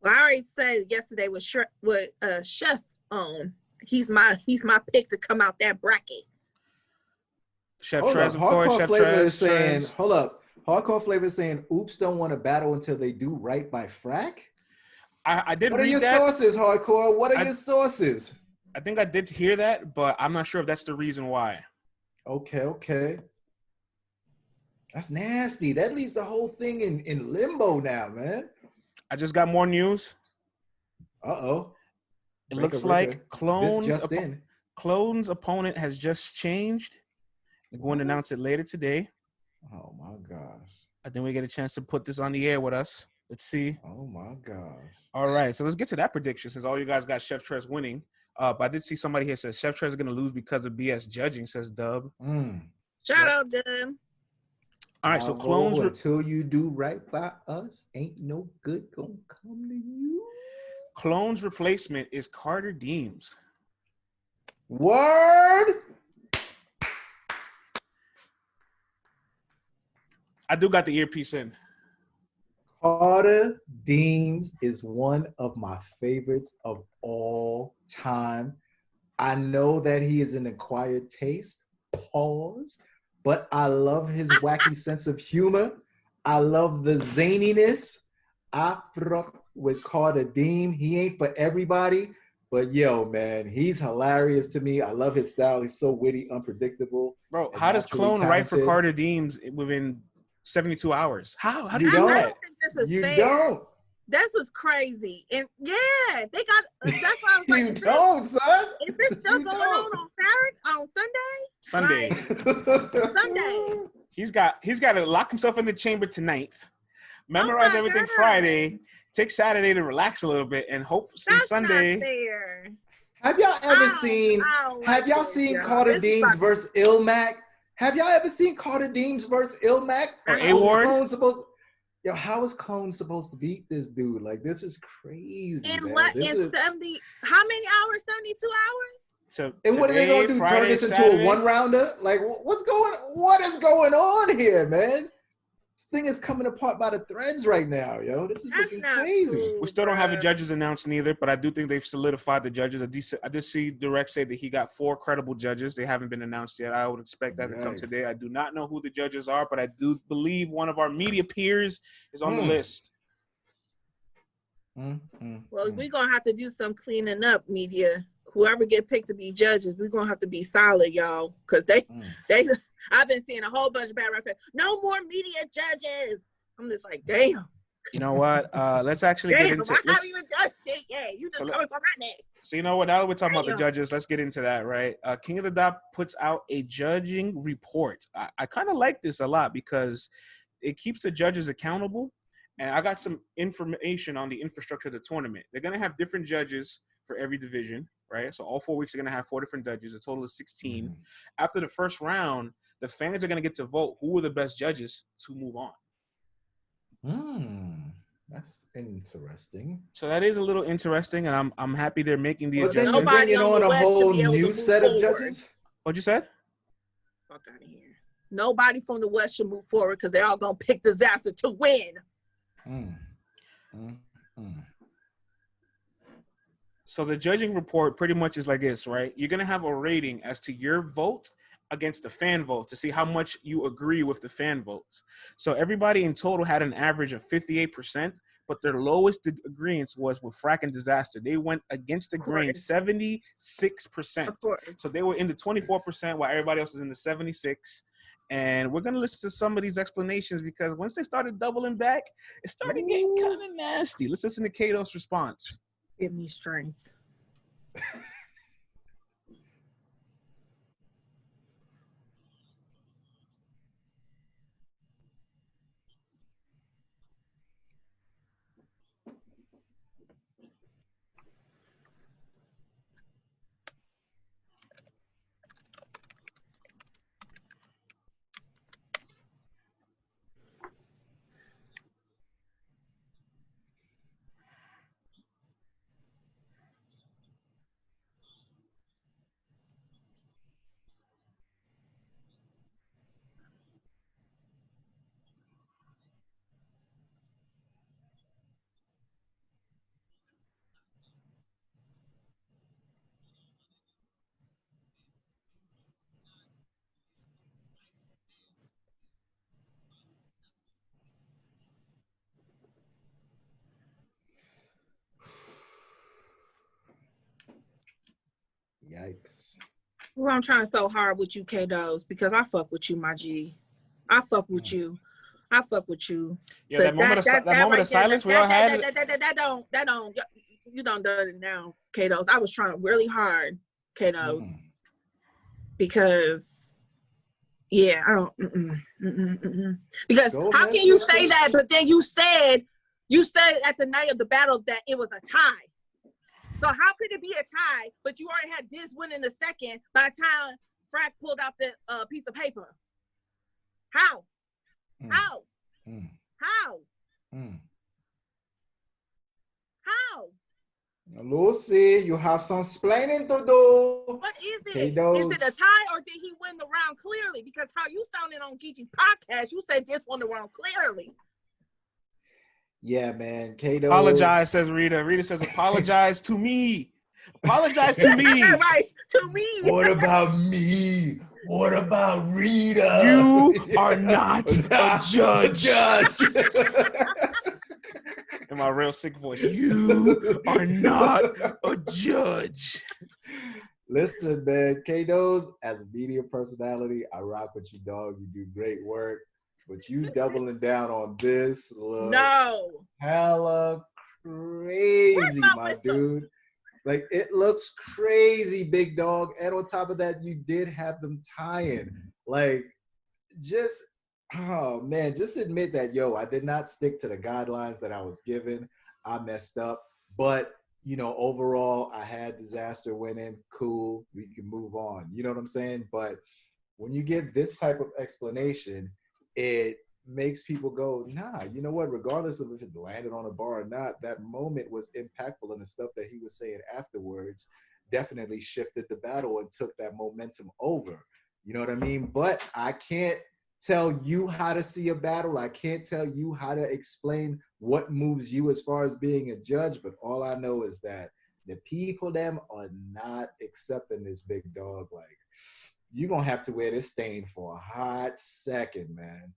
Well, I already said yesterday with Chef on. He's my pick to come out that bracket. Chef Trez, of course. Chef Trez is saying, hold up. Hardcore Flavor is saying, "Oops, don't want to battle until they do right by Frak." I did read that. What are your sources, Hardcore? What are your sources? I think I did hear that, but I'm not sure if that's the reason why. Okay. That's nasty. That leaves the whole thing in limbo now, man. I just got more news. Uh-oh. It looks like Clone's opponent has just changed. They're going to announce it later today. Oh, my gosh. I think we get a chance to put this on the air with us. Let's see. Oh, my gosh. All right, so let's get to that prediction since all you guys got Chef Trez winning. But I did see somebody here says Chef Trez is going to lose because of BS judging, says Dub. Shout out, Dub. All right, so Clones. Until you do right by us, ain't no good gonna come to you. Clone's replacement is Carter Deems. Word! I do got the earpiece in. Carter Deems is one of my favorites of all time. I know that he is an acquired taste. Pause. But I love his wacky sense of humor. I love the zaniness. I fucked with Carter Deem. He ain't for everybody, but yo, man, he's hilarious to me. I love his style. He's so witty, unpredictable. Bro, how does Clone write for Carter Deems within 72 hours? How do you do that? I don't think this is fair. Don't. This is crazy. And yeah, they got, that's why I was like, you don't, son. Is this still going on Sunday? Sunday. He's got to lock himself in the chamber tonight, memorize everything Friday, take Saturday to relax a little bit, and hope see Sunday. Not fair. Have y'all ever seen Carter Deems versus Ilmac? Have y'all ever seen Carter Deems versus Ilmac? Or A-Ward? Yo, how is Clone supposed to beat this dude? Like, this is crazy. In man. what? This In is... 70? How many hours? 72 hours? And what are they gonna do? Turn this into a one-rounder? Like, what is going on here, man? This thing is coming apart by the threads right now, yo. This is looking crazy. Cool, we still don't have the judges announced neither, but I do think they've solidified the judges. I did see Direct say that he got 4 credible judges. They haven't been announced yet. I would expect that to come today. I do not know who the judges are, but I do believe one of our media peers is on the list. Well, we're going to have to do some cleaning up, media. Whoever get picked to be judges, we're going to have to be solid, y'all. Because I've been seeing a whole bunch of bad references. No more media judges. I'm just like, damn. You know what? Let's actually get into it. I haven't even done shit yet. You just coming from my neck. So you know what? Now that we're talking about the judges, let's get into that, right? King of the Dot puts out a judging report. I kind of like this a lot because it keeps the judges accountable. And I got some information on the infrastructure of the tournament. They're going to have different judges for every division, right? So all 4 weeks are going to have 4 different judges, a total of 16. After the first round, the fans are going to get to vote who are the best judges to move on. That's interesting. So that is a little interesting, and I'm happy they're making the adjustment. Then you're bringing on a whole new set of judges? What'd you say? Fuck out of here. Nobody from the West should move forward because they're all going to pick Disaster to win. So the judging report pretty much is like this, right? You're going to have a rating as to your vote against the fan vote to see how much you agree with the fan votes. So everybody in total had an average of 58%, but their lowest agreement was with Frak and Disaster. They went against the grain 76%. So they were in the 24% while everybody else is in the 76%. And we're going to listen to some of these explanations because once they started doubling back, it started getting kind of nasty. Let's listen to Kato's response. Give me strength. Yikes. Well, I'm trying so hard with you, K-Dos, because I fuck with you, my G. I fuck with you. I fuck with you. Yeah, that moment of silence we all had. That don't. You don't do it now, K-Dos. I was trying really hard, K-Dos, because yeah, I don't. Because how can you say that? But then you said at the night of the battle that it was a tie. So how could it be a tie? But you already had Diz winning the second by the time Frak pulled out the piece of paper. How? How? How? How? Lucy, you have some explaining to do. What is it? Is it a tie or did he win the round clearly? Because how you sounded on Geechi's podcast, you said Diz won the round clearly. Yeah, man. K-Dos. Apologize, says Rita. Rita says, apologize to me. Apologize to me. Right, to me. What about me? What about Rita? You are not a judge. In my real sick voice, you are not a judge. Listen, man, K-Dos, as a media personality, I rock with you, dog. You do great work. But you doubling down on this look hella crazy, my dude. Like, it looks crazy, big dog. And on top of that, you did have them tying. Like, just, oh, man, just admit that, yo, I did not stick to the guidelines that I was given. I messed up. But, you know, overall, I had Disaster winning. Cool. We can move on. You know what I'm saying? But when you give this type of explanation, it makes people go, nah, you know what? Regardless of if it landed on a bar or not, that moment was impactful, and the stuff that he was saying afterwards definitely shifted the battle and took that momentum over. You know what I mean? But I can't tell you how to see a battle. I can't tell you how to explain what moves you as far as being a judge. But all I know is that the people them are not accepting this, big dog. Like, you're going to have to wear this stain for a hot second, man.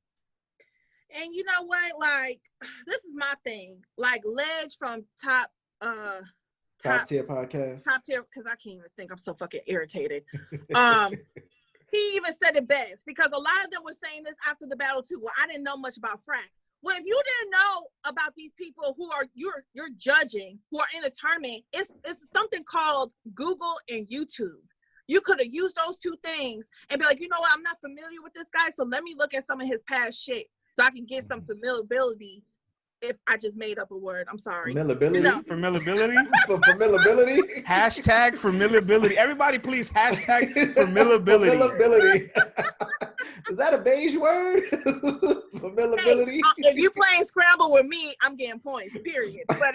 And you know what? Like, this is my thing. Like, Ledge from Top Tier Podcast. Top Tier, because I can't even think. I'm so fucking irritated. He even said it best, because a lot of them were saying this after the battle too. Well, I didn't know much about Frak. Well, if you didn't know about these people who are you're judging, who are in the tournament, it's something called Google and YouTube. You could have used those two things and be like, you know what, I'm not familiar with this guy, so let me look at some of his past shit so I can get some familiarity. If I just made up a word, I'm sorry. Familiarity? You know. Familiarity? Familiarity? Hashtag familiarity. Everybody please hashtag familiarity. Familiarity. Is that a beige word? Familiarity? Hey, if you playing Scrabble with me, I'm getting points, period. But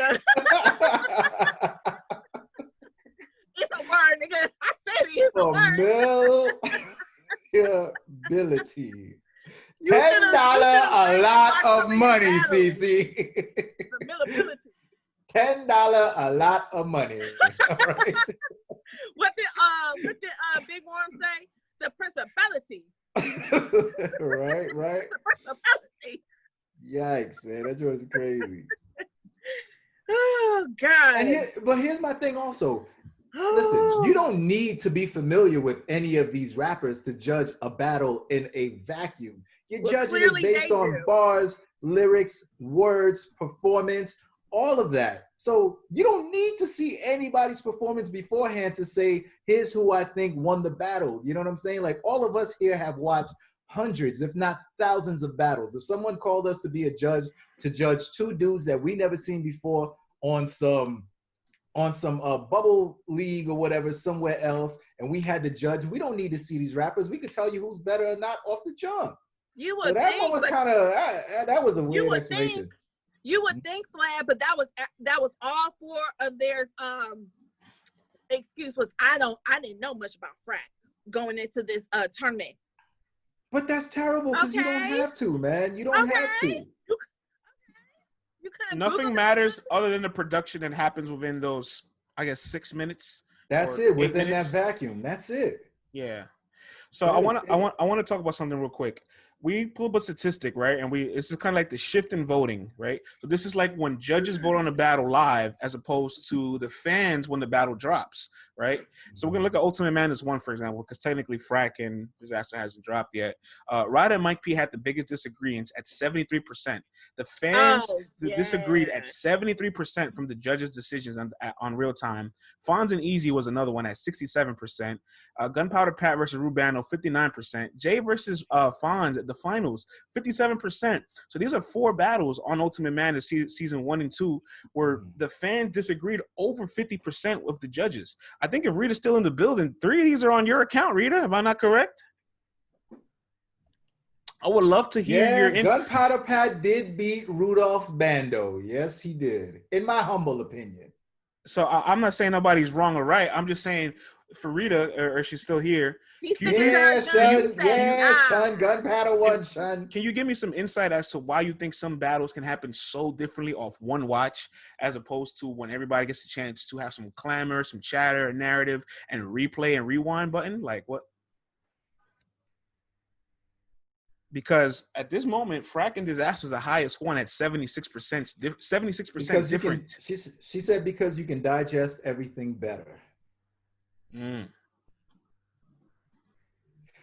it's a word, nigga. I said it. It's a word. Familiarity. $10 a lot of money, CC. Familiarity. $10 a lot of money. All right. What did Big Worm say? The principality. Right. The principality. Yikes, man. That was crazy. Oh, God. But here's my thing also. Listen, you don't need to be familiar with any of these rappers to judge a battle in a vacuum. You're judging it based on bars, lyrics, words, performance, all of that. So you don't need to see anybody's performance beforehand to say, here's who I think won the battle. You know what I'm saying? Like, all of us here have watched hundreds, if not thousands of battles. If someone called us to be a judge, to judge two dudes that we never seen before on some bubble league or whatever somewhere else, and we had to judge, we don't need to see these rappers. We could tell you who's better or not off the jump. You would so that think, one was kind of that was a weird explanation. You would think, Vlad, but that was all four of their excuse was I didn't know much about Frak going into this tournament. But that's terrible because you don't have to, man. You don't have to. Nothing matters other than the production that happens within those, I guess, 6 minutes. That's it. Within that vacuum. That's it. Yeah. So I want to talk about something real quick. we pull up a statistic, right? And this is kind of like the shift in voting, right? So this is like when judges vote on a battle live as opposed to the fans when the battle drops, right? So we're going to look at Ultimate Madness 1, for example, because technically Frak and Disaster hasn't dropped yet. Ryder and Mike P had the biggest disagreements at 73%. The fans disagreed at 73% from the judges' decisions on real time. Fonz and Easy was another one at 67%. Gunpowder Pat versus Rubano, 59%. Jay versus Fonz at the finals, 57%. So these are 4 battles on Ultimate Madness season 1 and 2 where the fans disagreed over 50% with the judges. I think if Rita's still in the building, 3 of these are on your account, Rita. Am I not correct? I would love to hear your Gunpowder Pat did beat Rudolph Bando. Yes, he did, in my humble opinion. So I'm not saying nobody's wrong or right. I'm just saying for Rita, or she's still here. Son. Gunpowder won, son. Can you give me some insight as to why you think some battles can happen so differently off one watch as opposed to when everybody gets a chance to have some clamor, some chatter, a narrative, and replay and rewind button? Like what? Because at this moment, Frak and Disaster is the highest one at 76%. 76% different. She said because you can digest everything better.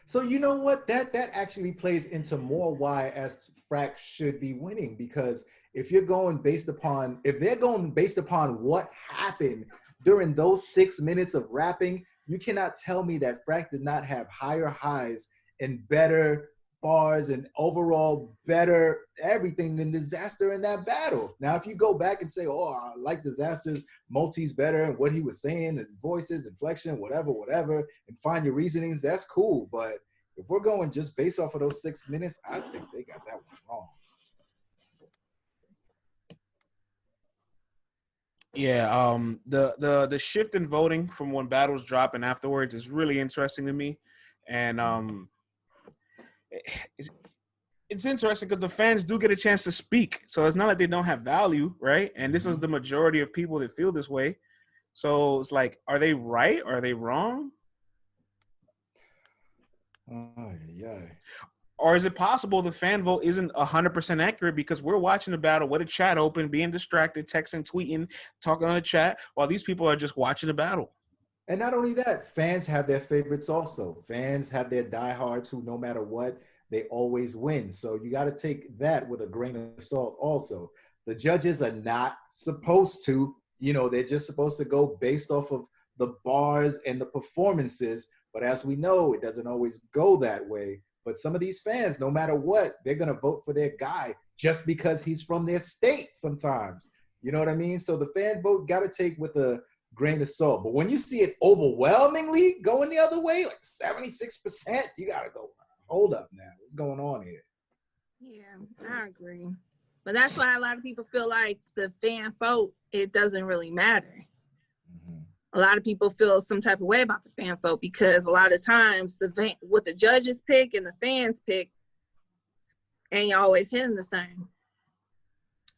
So you know what? That actually plays into more why as Frak should be winning, because if they're going based upon what happened during those 6 minutes of rapping, you cannot tell me that Frak did not have higher highs and better bars and overall better everything than Disaster in that battle. Now, if you go back and say, oh, I like Disaster's multis better and what he was saying, his voices, inflection, whatever, and find your reasonings, that's cool. But if we're going just based off of those 6 minutes, I think they got that one wrong. Yeah, the shift in voting from when battles drop and afterwards is really interesting to me. And it's interesting because the fans do get a chance to speak. So it's not like they don't have value, right? And this is the majority of people that feel this way. So it's like, are they right? Or are they wrong? Or is it possible the fan vote isn't 100% accurate because we're watching the battle with a chat open, being distracted, texting, tweeting, talking on the chat, while these people are just watching the battle? And not only that, fans have their favorites also. Fans have their diehards who, no matter what, they always win. So you got to take that with a grain of salt also. The judges are not supposed to, they're just supposed to go based off of the bars and the performances. But as we know, it doesn't always go that way. But some of these fans, no matter what, they're going to vote for their guy just because he's from their state sometimes. You know what I mean? So the fan vote got to take with a grain of salt. But when you see it overwhelmingly going the other way, like 76%, you got to go, hold up now. What's going on here? Yeah, I agree. But that's why a lot of people feel like the fan vote, it doesn't really matter. A lot of people feel some type of way about the fan vote because a lot of times what the judges pick and the fans pick ain't always hitting the same.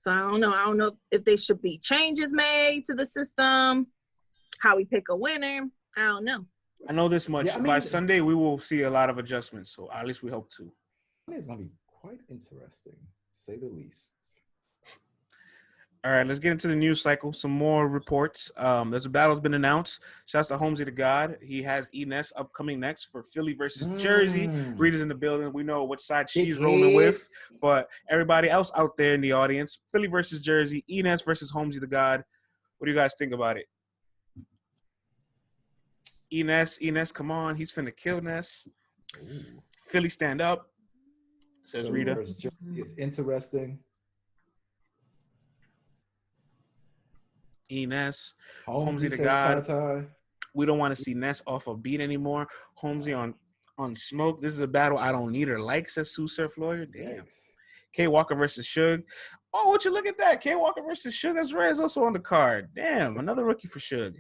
So I don't know if there should be changes made to the system, how we pick a winner. I don't know. I know this much. Yeah, by Sunday, we will see a lot of adjustments. So at least we hope to. It's going to be quite interesting, to say the least. All right, let's get into the news cycle. Some more reports. There's a battle's been announced. Shouts to Holmzie the God. He has Ines upcoming next for Philly versus Jersey. Rita's in the building. We know what side she's rolling with. But everybody else out there in the audience, Philly versus Jersey, Ines versus Holmzie the God. What do you guys think about it? Ines, come on. He's finna kill Ness. Philly, stand up, says Rita. It's interesting. Ness, Holmzie the God. We don't want to see Ness off a beat anymore. Holmzie on smoke. This is a battle I don't need or like, says Sue Surf Lawyer. Damn. Thanks. K Walker versus Suge. Oh, would you look at that? K Walker versus Suge. That's right. It's also on the card. Damn, another rookie for Suge.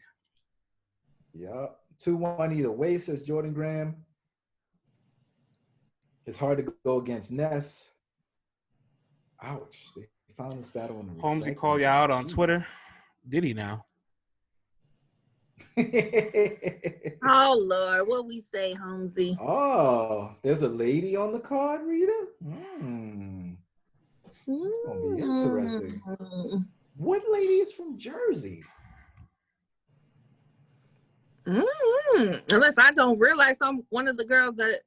Yeah. 2-1 either way, says Jordan Graham. It's hard to go against Ness. Ouch. They found this battle on the Holmzie called you out on Twitter. Did he now? Oh Lord, what we say, Holmzie? Oh, there's a lady on the card, Rita. It's gonna be interesting. What lady is from Jersey? Unless I don't realize one of the girls that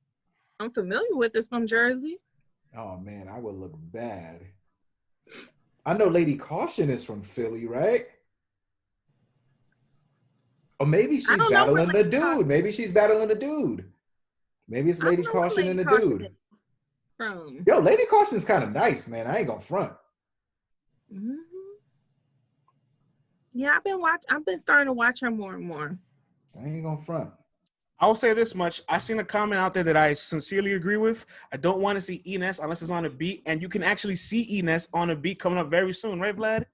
I'm familiar with is from Jersey. Oh man, I would look bad. I know Lady Caution is from Philly, right? Or maybe she's battling the dude. Maybe she's battling the dude. Maybe it's Lady Caution and the dude. From Yo, Lady Caution's kind of nice, man. I ain't gonna front. Yeah, I've been starting to watch her more and more. I ain't gonna front. I will say this much. I seen a comment out there that I sincerely agree with. I don't want to see Ines unless it's on a beat, and you can actually see Ines on a beat coming up very soon, right, Vlad?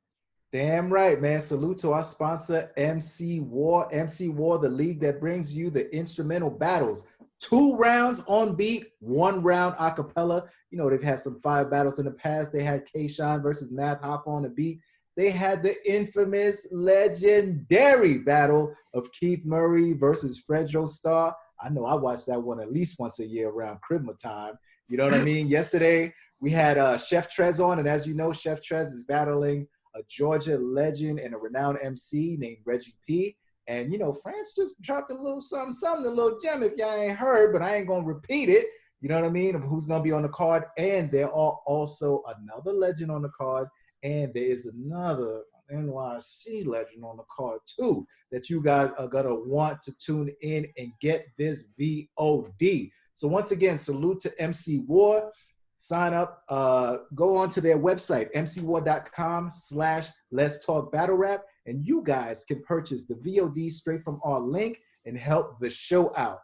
Damn right, man. Salute to our sponsor, MC War. MC War, the league that brings you the instrumental battles. 2 rounds on beat, 1 round a cappella. You know, they've had some fire battles in the past. They had K-Shine versus Math Hop on the beat. They had the infamous, legendary battle of Keith Murray versus Fredro Starr. I know I watch that one at least once a year around Christmas time. You know what I mean? Yesterday, we had Chef Trez on, and as you know, Chef Trez is battling a Georgia legend and a renowned MC named Reggie P. And, you know, France just dropped a little something, a little gem if y'all ain't heard, but I ain't going to repeat it. You know what I mean? Of who's going to be on the card. And there are also another legend on the card. And there is another NYC legend on the card, too, that you guys are going to want to tune in and get this VOD. So once again, salute to MC War. Sign up. Go on to their website, mcwar.com/Let's Talk Battle Rap. And you guys can purchase the VOD straight from our link and help the show out.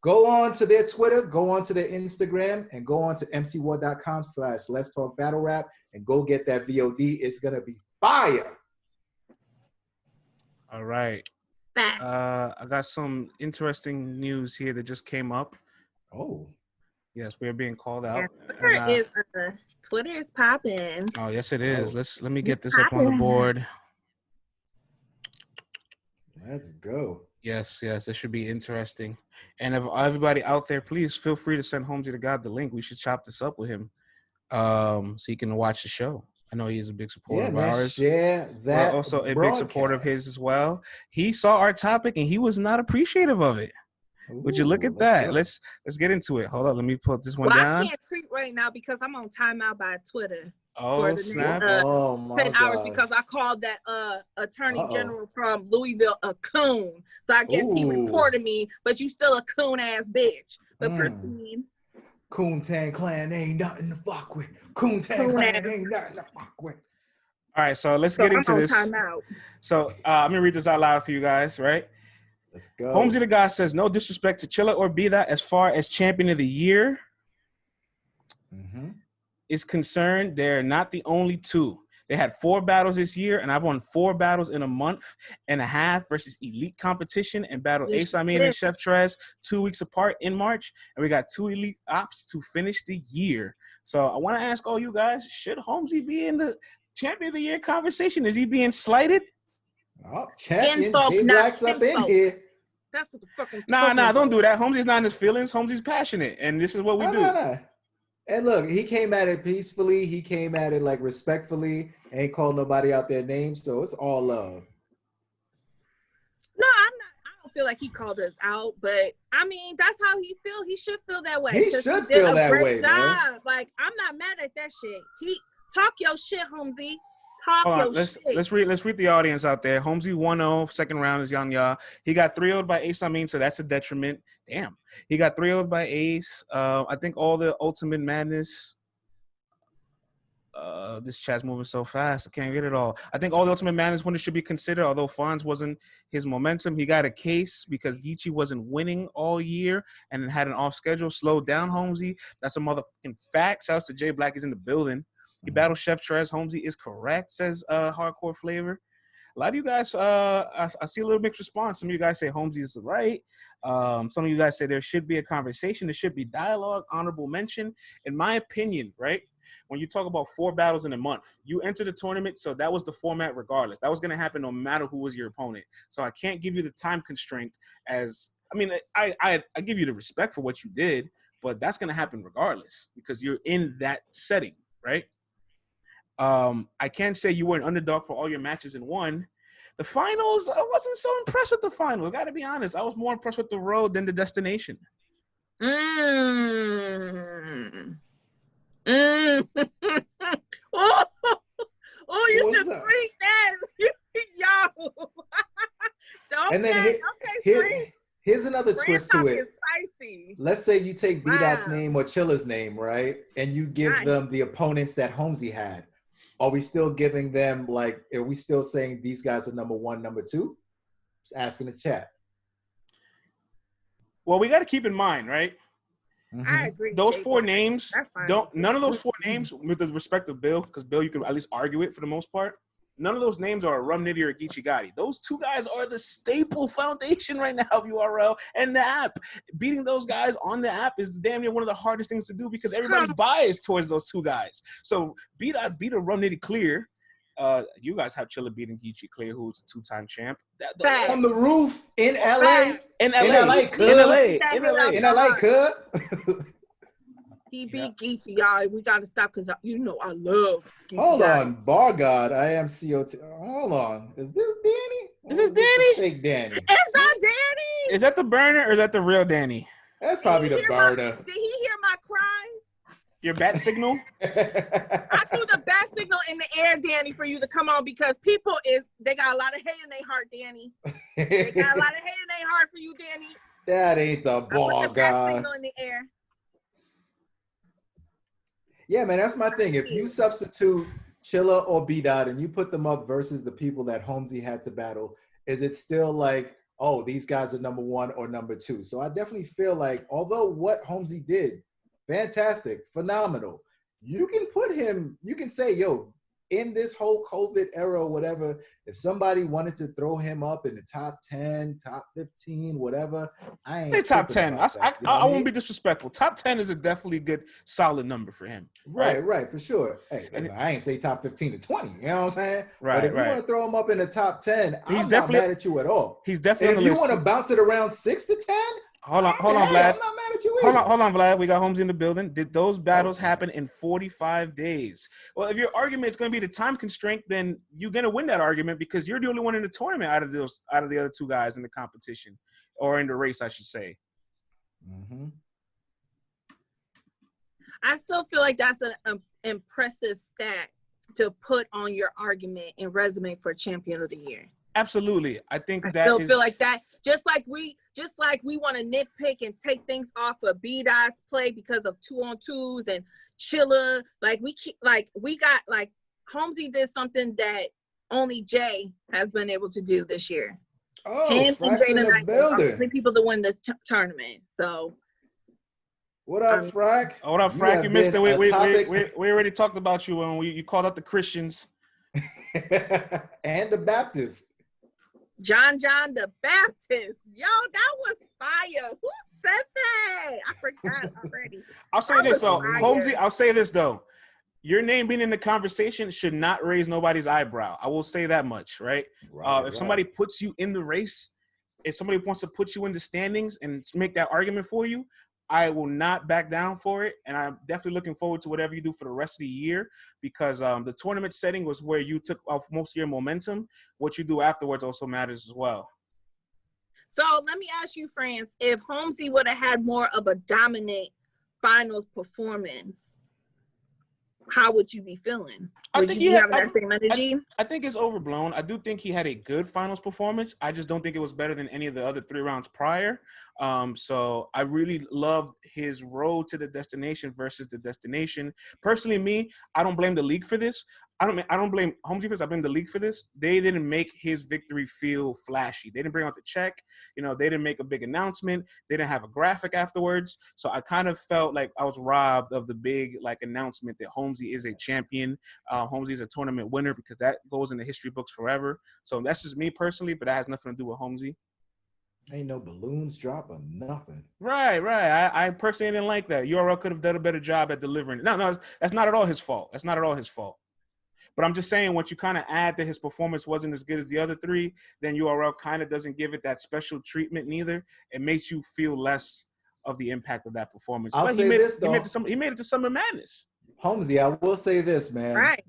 Go on to their Twitter, go on to their Instagram, and go on to mcwar.com/Let's Talk Battle Rap and go get that VOD. It's going to be fire. All right. I got some interesting news here that just came up. Oh. Yes, we're being called out. Twitter is popping. Oh, yes, it is. Let me get this up on the board. Let's go. Yes, this should be interesting. And if everybody out there, please feel free to send Holmzie the God the link. We should chop this up with him, so he can watch the show. I know he's a big supporter of ours. Share that. We're also a big supporter of his as well. He saw our topic and he was not appreciative of it. Would you look at that? Let's get into it. Hold on, let me put this one down. I can't tweet right now because I'm on timeout by Twitter. Oh, snap. 10 hours because I called that attorney general from Louisville a coon. So I guess he reported me, but you still a coon ass bitch. But proceed. Coon-Tan Clan ain't nothing to fuck with. Coon-Tan Clan ain't nothing to fuck with. All right, so let's get into this. Timeout. So I'm gonna read this out loud for you guys, right? Let's go. Holmzie the God says, no disrespect to Chilla or Be That as far as champion of the year is concerned. They're not the only two. They had 4 battles this year, and I've won 4 battles in a month and a half versus elite competition and battled Ace Amin and Chef Trez 2 weeks apart in March. And we got 2 elite ops to finish the year. So I want to ask all you guys, should Holmzie be in the champion of the year conversation? Is he being slighted? Oh, champion J-Black's up in here. That's what the fucking Nah, don't do that. Holmzie's not in his feelings. Holmzie's passionate, and this is what we do. No. And look, he came at it peacefully. He came at it like respectfully. Ain't called nobody out their names, so it's all love. No, I'm not. I don't feel like he called us out, but I mean, that's how he feel. He should feel that way. He should feel that way, man. Like, I'm not mad at that shit. Talk your shit, Holmzie. Let's read the audience out there. Holmzie 1-0, second round is Yanya. He got 3-0'd by Ace Amin, so that's a detriment. Damn. He got 3-0'd by Ace. I think all the Ultimate Madness. This chat's moving so fast. I can't get it all. I think all the Ultimate Madness winners should be considered, although Fonz wasn't his momentum. He got a case because Geechi wasn't winning all year and had an off schedule. Slowed down Holmzie. That's a motherfucking fact. Shouts to J Black is in the building. He battled Chef Trez. Holmzie is correct, says Hardcore Flavor. A lot of you guys, I see a little mixed response. Some of you guys say Holmzie is right. Some of you guys say there should be a conversation. There should be dialogue, honorable mention. In my opinion, right? When you talk about 4 battles in a month, you enter the tournament, so that was the format regardless. That was going to happen no matter who was your opponent. So I can't give you the time constraint as – I mean, I give you the respect for what you did, but that's going to happen regardless because you're in that setting, right? I can't say you were an underdog for all your matches and won. The finals, I wasn't so impressed with the finals. Got to be honest. I was more impressed with the road than the destination. Oh, you should tweet that. Yo. And then here's another twist to it. Spicy. Let's say you take B-Dot's name or Chilla's name, right? And you give them the opponents that Holmzie had. Are we still giving them, like, are we still saying these guys are number 1, number 2? Just asking the chat. Well, we got to keep in mind, right? I agree. Those 4 names, none of those 4 names, with the respect of Bill, because Bill, you can at least argue it for the most part. None of those names are a Rum Nitty or a Geechi. Those 2 guys are the staple foundation right now of URL and the app. Beating those guys on the app is damn near one of the hardest things to do because everybody's biased towards those 2 guys. So beat a Rum Nitty clear. You guys have Chilla beating Geechi clear, who's a 2-time champ. On the roof in LA. In LA. He beat Geechi, y'all. We got to stop because you know I love Geechi. Hold on, Bar God. I am COTY. Hold on. Is this Danny? Is this Danny? Fake Danny. It's not Danny. Is that the burner or is that the real Danny? That's probably the burner. Did he hear my cries? Your bat signal? I threw the bat signal in the air, Danny, for you to come on because they got a lot of hate in their heart, Danny. They got a lot of hate in their heart for you, Danny. That ain't the ball, I put the bat signal in the air. Yeah, man, that's my thing. If you substitute Chilla or B-Dot and you put them up versus the people that Holmzie had to battle, is it still like, oh, these guys are number 1 or number 2? So I definitely feel like, although what Holmzie did, fantastic, phenomenal, you can put him, you can say, yo, in this whole COVID era or whatever, if somebody wanted to throw him up in the top 10, top 15, whatever, I ain't say top 10. I won't be be disrespectful. Top 10 is a definitely good, solid number for him. Right, for sure. Hey, I ain't say top 15 to 20. You know what I'm saying? Right, but if you want to throw him up in the top 10, I'm not mad at you at all. He's definitely. And if you want to bounce it around 6 to 10, hold on, Vlad. I'm not mad at you either. Hold on, Vlad. We got Holmzie in the building. Did those battles happen in 45 days? Well, if your argument is going to be the time constraint, then you're going to win that argument because you're the only one in the tournament out of the other 2 guys in the competition or in the race, I should say. Mm-hmm. I still feel like that's an impressive stat to put on your argument and resume for Champion of the Year. Absolutely. I still feel like that. Just like we want to nitpick and take things off of B-Dot's play because of 2-on-2s and Chilla. Holmzie did something that only Jay has been able to do this year. Oh, him and Frak's in the building. Are the people that win this tournament. So. What up, Frak? What up, Frak? You missed it. We already talked about you when you called out the Christians. And the Baptists. John the Baptist. Yo, that was fire. Who said that? I forgot already. I'll say this though, Holmzie. I'll say this though. Your name being in the conversation should not raise nobody's eyebrow. I will say that much, right? If somebody puts you in the race, if somebody wants to put you in the standings and make that argument for you, I will not back down for it, and I'm definitely looking forward to whatever you do for the rest of the year because the tournament setting was where you took off most of your momentum. What you do afterwards also matters as well. So let me ask you, France, if Holmzie would have had more of a dominant finals performance, how would you be feeling? Would you have that same energy? I think it's overblown. I do think he had a good finals performance. I just don't think it was better than any of the other 3 rounds prior. So I really loved his road to the destination versus the destination. Personally, I don't blame the league for this. I don't blame Holmzie because I've been in the league for this. They didn't make his victory feel flashy. They didn't bring out the check. They didn't make a big announcement. They didn't have a graphic afterwards. So I kind of felt like I was robbed of the big announcement that Holmzie is a champion. Holmzie is a tournament winner because that goes in the history books forever. So that's just me personally, but that has nothing to do with Holmzie. Ain't no balloons drop or nothing. Right. I personally didn't like that. URL could have done a better job at delivering it. No, that's not at all his fault. That's not at all his fault. But I'm just saying, once you kind of add that his performance wasn't as good as the other three, then URL kind of doesn't give it that special treatment neither. It makes you feel less of the impact of that performance. He made it to Summer Madness. Holmzie, I will say this, man. Right.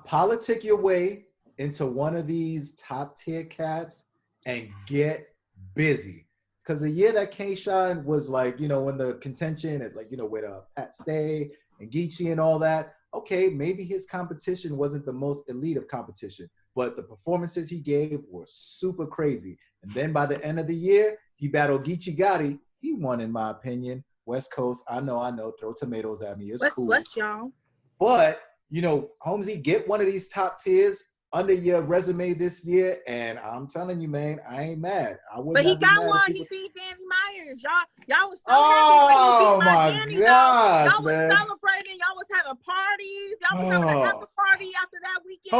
Politic your way into one of these top tier cats and get busy. Because the year that K-Shine was when the contention is with Pat Stay and Geechi and all that, okay, maybe his competition wasn't the most elite of competition, but the performances he gave were super crazy. And then by the end of the year, he battled Geechi Gotti. He won, in my opinion. West Coast, I know, throw tomatoes at me. It's cool. Bless y'all. But, Holmzie, get one of these top tiers under your resume this year, and I'm telling you, man, I ain't mad. But he got one. He beat Danny Myers. Y'all was so happy when he beat my Danny, gosh, y'all man. Was celebrating. Y'all was having parties. Y'all was having a after party after that weekend.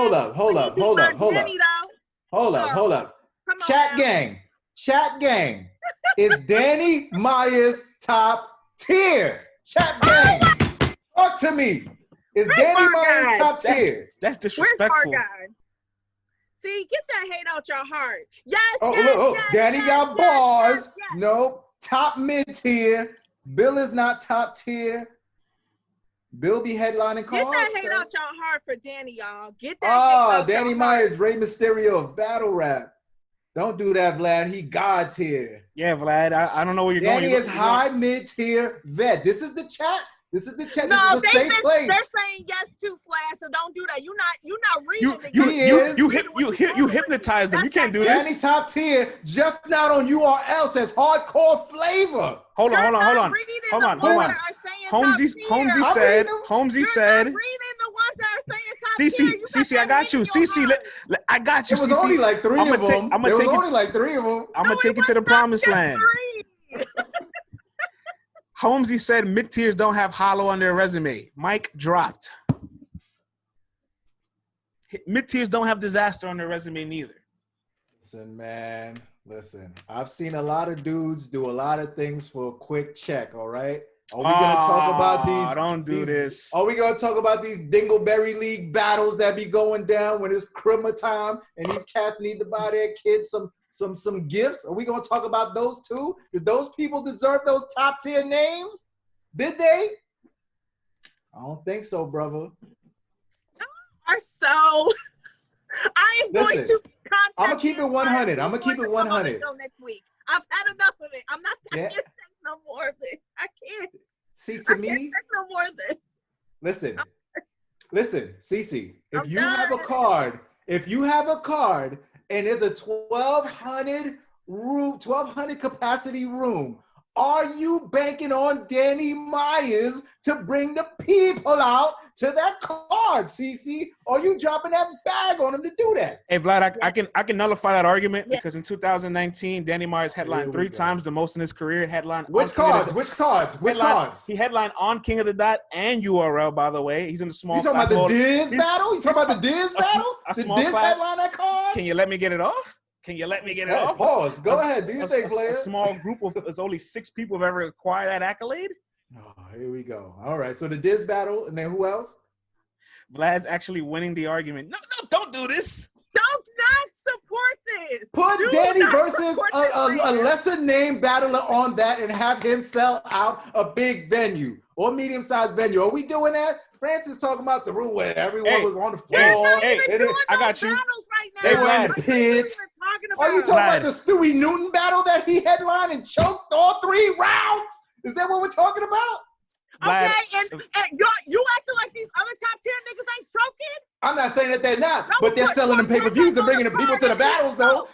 Hold up. Chat gang. Is Danny Myers top tier? Chat gang. Talk to me. Is Danny Myers top tier? That's disrespectful. See, get that hate out your heart. Yes. Look. Danny got bars. Yes. No, top mid tier. Bill is not top tier. Bill be headlining cards. Get that hate out your heart for Danny, y'all. Get that hate out Danny Myers, Rey Mysterio of battle rap. Don't do that, Vlad. He God tier. Yeah, Vlad. I don't know where you're going. Danny is high mid tier vet. This is the chat. This is the chat. No, this is a safe place. They're saying yes to Flash, so don't do that. You're not reading. You hypnotized them. You can't do Danny this. Top tier, just not on URL says hardcore flavor. Hold on. Holmzie said. Reading the ones that are saying top tier. CC, I got you. CC, I got you. It was only like three of them. I'm gonna take you to the promised land. Holmzie said mid-tiers don't have hollow on their resume. Mic dropped. Mid-tiers don't have disaster on their resume neither. Listen, man. I've seen a lot of dudes do a lot of things for a quick check, all right? Are we going to talk about these? Don't do this. Are we going to talk about these Dingleberry League battles that be going down when it's Christmas time and these cats need to buy their kids some gifts? Are we going to talk about those too? Did those people deserve those top tier names? Did they? I don't think so, brother. Are so. I am going to contact. I'm gonna keep it 100. I'm gonna keep it 100. Next week. I've had enough of it. I'm not. I can't take no more of it. I can't. See, to me, can't take no more of this. Listen, Cece. If you have a card, and there's a 1,200 capacity room, are you banking on Danny Myers to bring the people out to that card, CC? Or are you dropping that bag on him to do that? Hey, Vlad, I can nullify that argument because in 2019, Danny Myers headlined 3 times the most in his career. Which cards? He headlined on King of the Dot and URL, by the way. He's in the small. You talking about the Diz battle? You talking about the Diz battle? Did Diz headline that card? Can you let me get it off? Off? Pause. Go ahead. Do your thing, player. A small group of there's only 6 people have ever acquired that accolade. Oh, here we go. All right. So the Diz battle, and then who else? Vlad's actually winning the argument. No, don't do this. Don't not support this. Put Danny versus a lesser named battler on that and have him sell out a big venue or medium-sized venue. Are we doing that? Francis talking about the room where everyone was on the floor. I got you. Right now. They were in the pit. Are you talking about the Stewie Newton battle that he headlined and choked all 3 rounds? Is that what we're talking about? Okay, and you acting like these other top tier niggas ain't choking? I'm not saying that they're not, but they're selling the pay-per-views and bringing the people to the battles, though.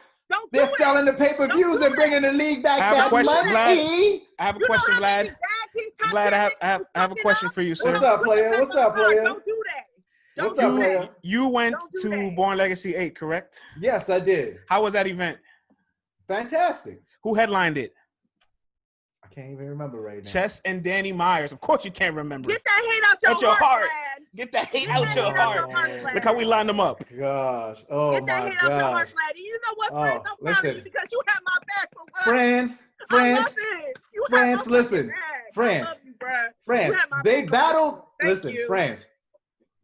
They're selling the pay-per-views and bringing the league back that money. I have a question, Vlad. Vlad, I have a question for you, sir. What's up, player? Don't do that. What's up, player? You went to Born Legacy 8, correct? Yes, I did. How was that event? Fantastic. Who headlined it? I can't even remember right now. Chess and Danny Myers. Of course you can't remember. Get that hate out your heart. Get that hate out your heart. Look how we lined them up. Gosh. Oh, get that hate out your heart, Vlad. You know what, friends? I'm proud of you because you have my back for what? Friends. I love it. Friends, listen. Friends. Friends. They battled. Listen, friends.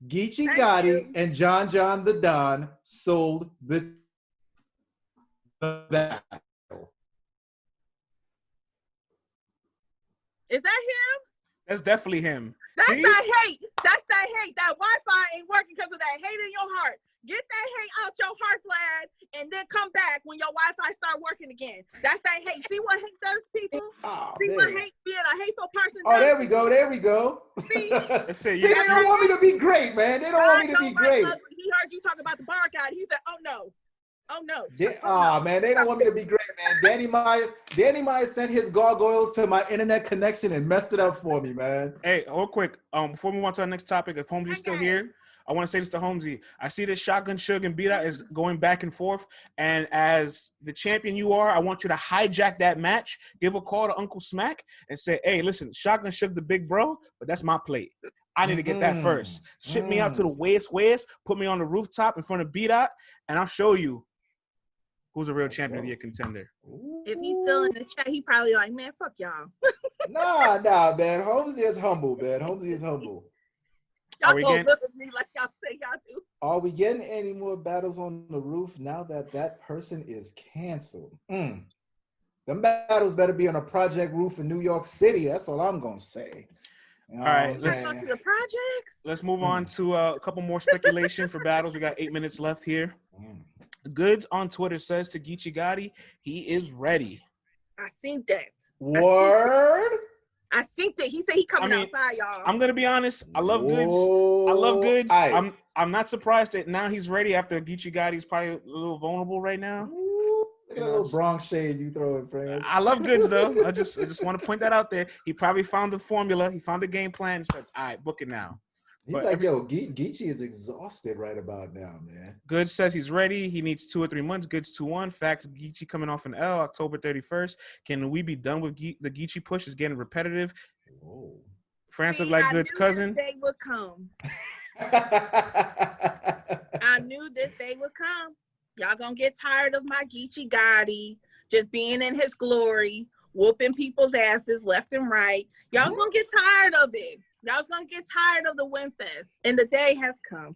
Geechi Gotti and John the Don sold the battle. Is that him? That's definitely him. That's that hate. That's that hate. That Wi-Fi ain't working because of that hate in your heart. Get that hate out your heart, Vlad, and then come back when your Wi-Fi start working again. That's that hate. See what hate does, people? Oh, see man. What hate being a hateful person does? Oh, there we go. There we go. See, they don't want me to be great, man. They don't want me to be great. He heard you talk about the bar guy. He said, oh, no. Oh, no. Man, they don't want me to be great, man. Danny Myers sent his gargoyles to my internet connection and messed it up for me, man. Hey, real quick, before we move on to our next topic, if Holmzie's still here, I want to say this to Holmzie. I see that Shotgun Suge and Beat Out is going back and forth, and as the champion you are, I want you to hijack that match, give a call to Uncle Smack, and say, hey, listen, Shotgun Suge the big bro, but that's my plate. I need to get that first. Ship me out to the west, put me on the rooftop in front of Beat Out, and I'll show you who's a real champion of the year contender. If he's still in the chat, he probably like, man, fuck y'all. nah, man. Holmzie is humble, man. Holmzie is humble. Y'all don't look at me like y'all say y'all do. Are we getting any more battles on the roof now that that person is canceled? Them battles better be on a project roof in New York City. That's all I'm going to say. You know all right, let's go to the projects. Let's move on to a couple more speculation for battles. We got 8 minutes left here. Goodz on Twitter says to Geechi Gotti, he is ready. I seen that. Word? I seen that. He said he coming outside, y'all. I'm gonna be honest. I love Goodz. I love Goodz. I'm not surprised that now he's ready after Geechi Gotti's probably a little vulnerable right now. Look at that little Bronx shade you throw in, friends. I love Goodz though. I just want to point that out there. He probably found the formula. He found the game plan and said, all right, book it now. He's like, yo, Geechi is exhausted right about now, man. Goodz says he's ready. He needs 2 or 3 months. Goodz 2-1. Facts, Geechi coming off an L, October 31st. Can we be done with the Geechi push? Is getting repetitive. Whoa. France look like Goodz' cousin. This day would come. I knew this day would come. Y'all gonna get tired of my Geechi Gotti just being in his glory, whooping people's asses left and right. Y'all's gonna get tired of it. Y'all's gonna get tired of the win fest, and the day has come.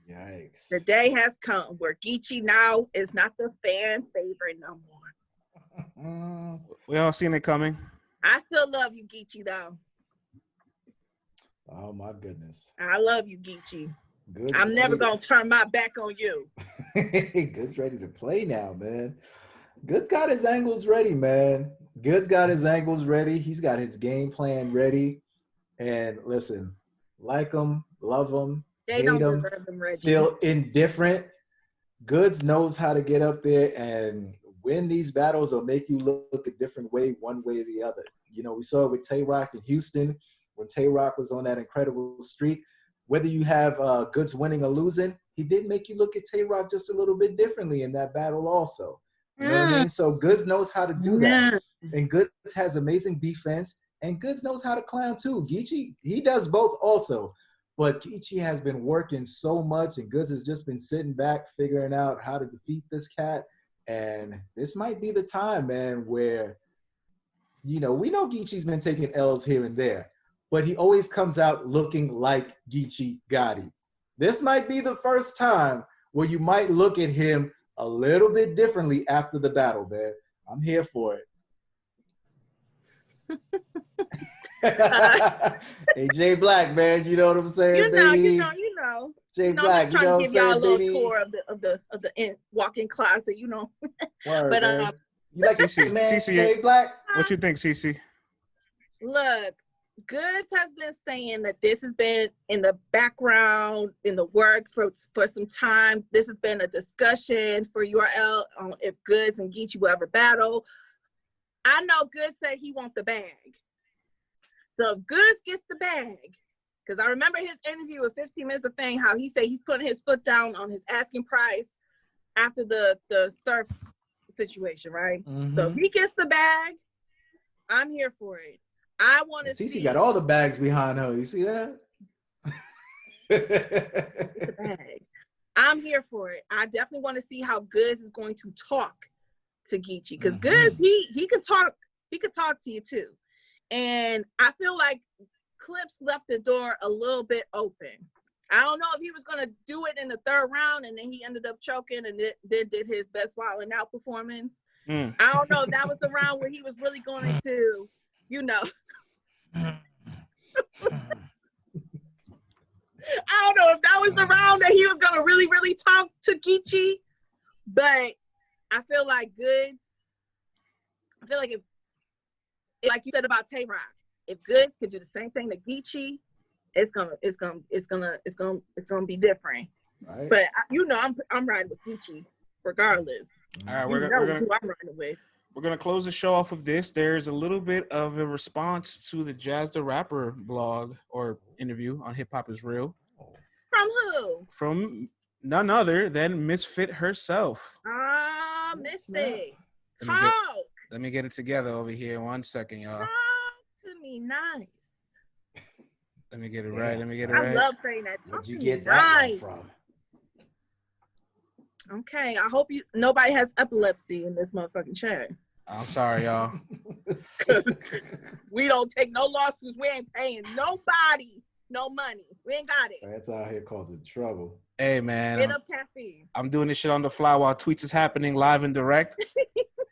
Yikes! The day has come where Geechi now is not the fan favorite no more. We all seen it coming. I still love you, Geechi, though. Oh my goodness! I love you, Geechi. Good. I'm never gonna turn my back on you. Good's ready to play now, man. Good's got his angles ready, man. Good's got his angles ready. He's got his game plan ready. And listen, like them, love them, they hate them, feel indifferent. Goodz knows how to get up there and win these battles or make you look a different way, one way or the other. You know, we saw it with Tay-Rock in Houston when Tay-Rock was on that incredible streak. Whether you have Goodz winning or losing, he did make you look at Tay-Rock just a little bit differently in that battle also. You know what I mean? So Goodz knows how to do that. And Goodz has amazing defense. And Goodz knows how to clown too. Geechi, he does both also. But Geechi has been working so much, and Goodz has just been sitting back, figuring out how to defeat this cat. And this might be the time, man, where, you know, we know Geechi's been taking L's here and there, but he always comes out looking like Geechi Gotti. This might be the first time where you might look at him a little bit differently after the battle, man. I'm here for it. Hey, Jay Black, man, you know what I'm saying, baby? You know. Jay Black, you know what I'm saying, baby? I'm trying to give y'all a little tour of the walk-in closet, you know. Word, but you like CC, man, CC, Jay Black? What you think, CC? Look, Goodz has been saying that this has been in the background, in the works for some time. This has been a discussion for URL on if Goodz and Geechi will ever battle. I know Goodz said he wants the bag. So if Goodz gets the bag, Because I remember his interview with 15 Minutes of Fame, how he said he's putting his foot down on his asking price after the surf situation, right? So if he gets the bag, I'm here for it. I want to see. Cece got all the bags behind her. You see that? The bag. I'm here for it. I definitely want to see how Goodz is going to talk to Geechi, because Goodz, he could talk. He could talk to you too. And I feel like Clips left the door a little bit open. I don't know if he was going to do it in the third round and then he ended up choking and then did his best wilding out performance. I don't know if that was the round where he was really going to, you know. I don't know if that was the round that he was going to really, really talk to Geechi. But I feel like Goodz, I feel like if, like you said about Tay Rock, if Goodz could do the same thing to Geechi, it's gonna be different. Right. But I'm riding with Geechi regardless. All right, we're gonna close the show off with this. There's a little bit of a response to the Jazz the Rapper blog or interview on Hip Hop Is Real. From who? From none other than Misfit herself. Misfit. Let me get it together over here. 1 second, y'all. Talk to me nice. Let me get it right. I love saying that. Where'd you get that one from? Okay, I hope nobody has epilepsy in this motherfucking chat. I'm sorry, y'all. We don't take no lawsuits. We ain't paying nobody no money. We ain't got it. That's out here causing trouble. Hey, man. Get up caffeine. I'm doing this shit on the fly while tweets is happening live and direct.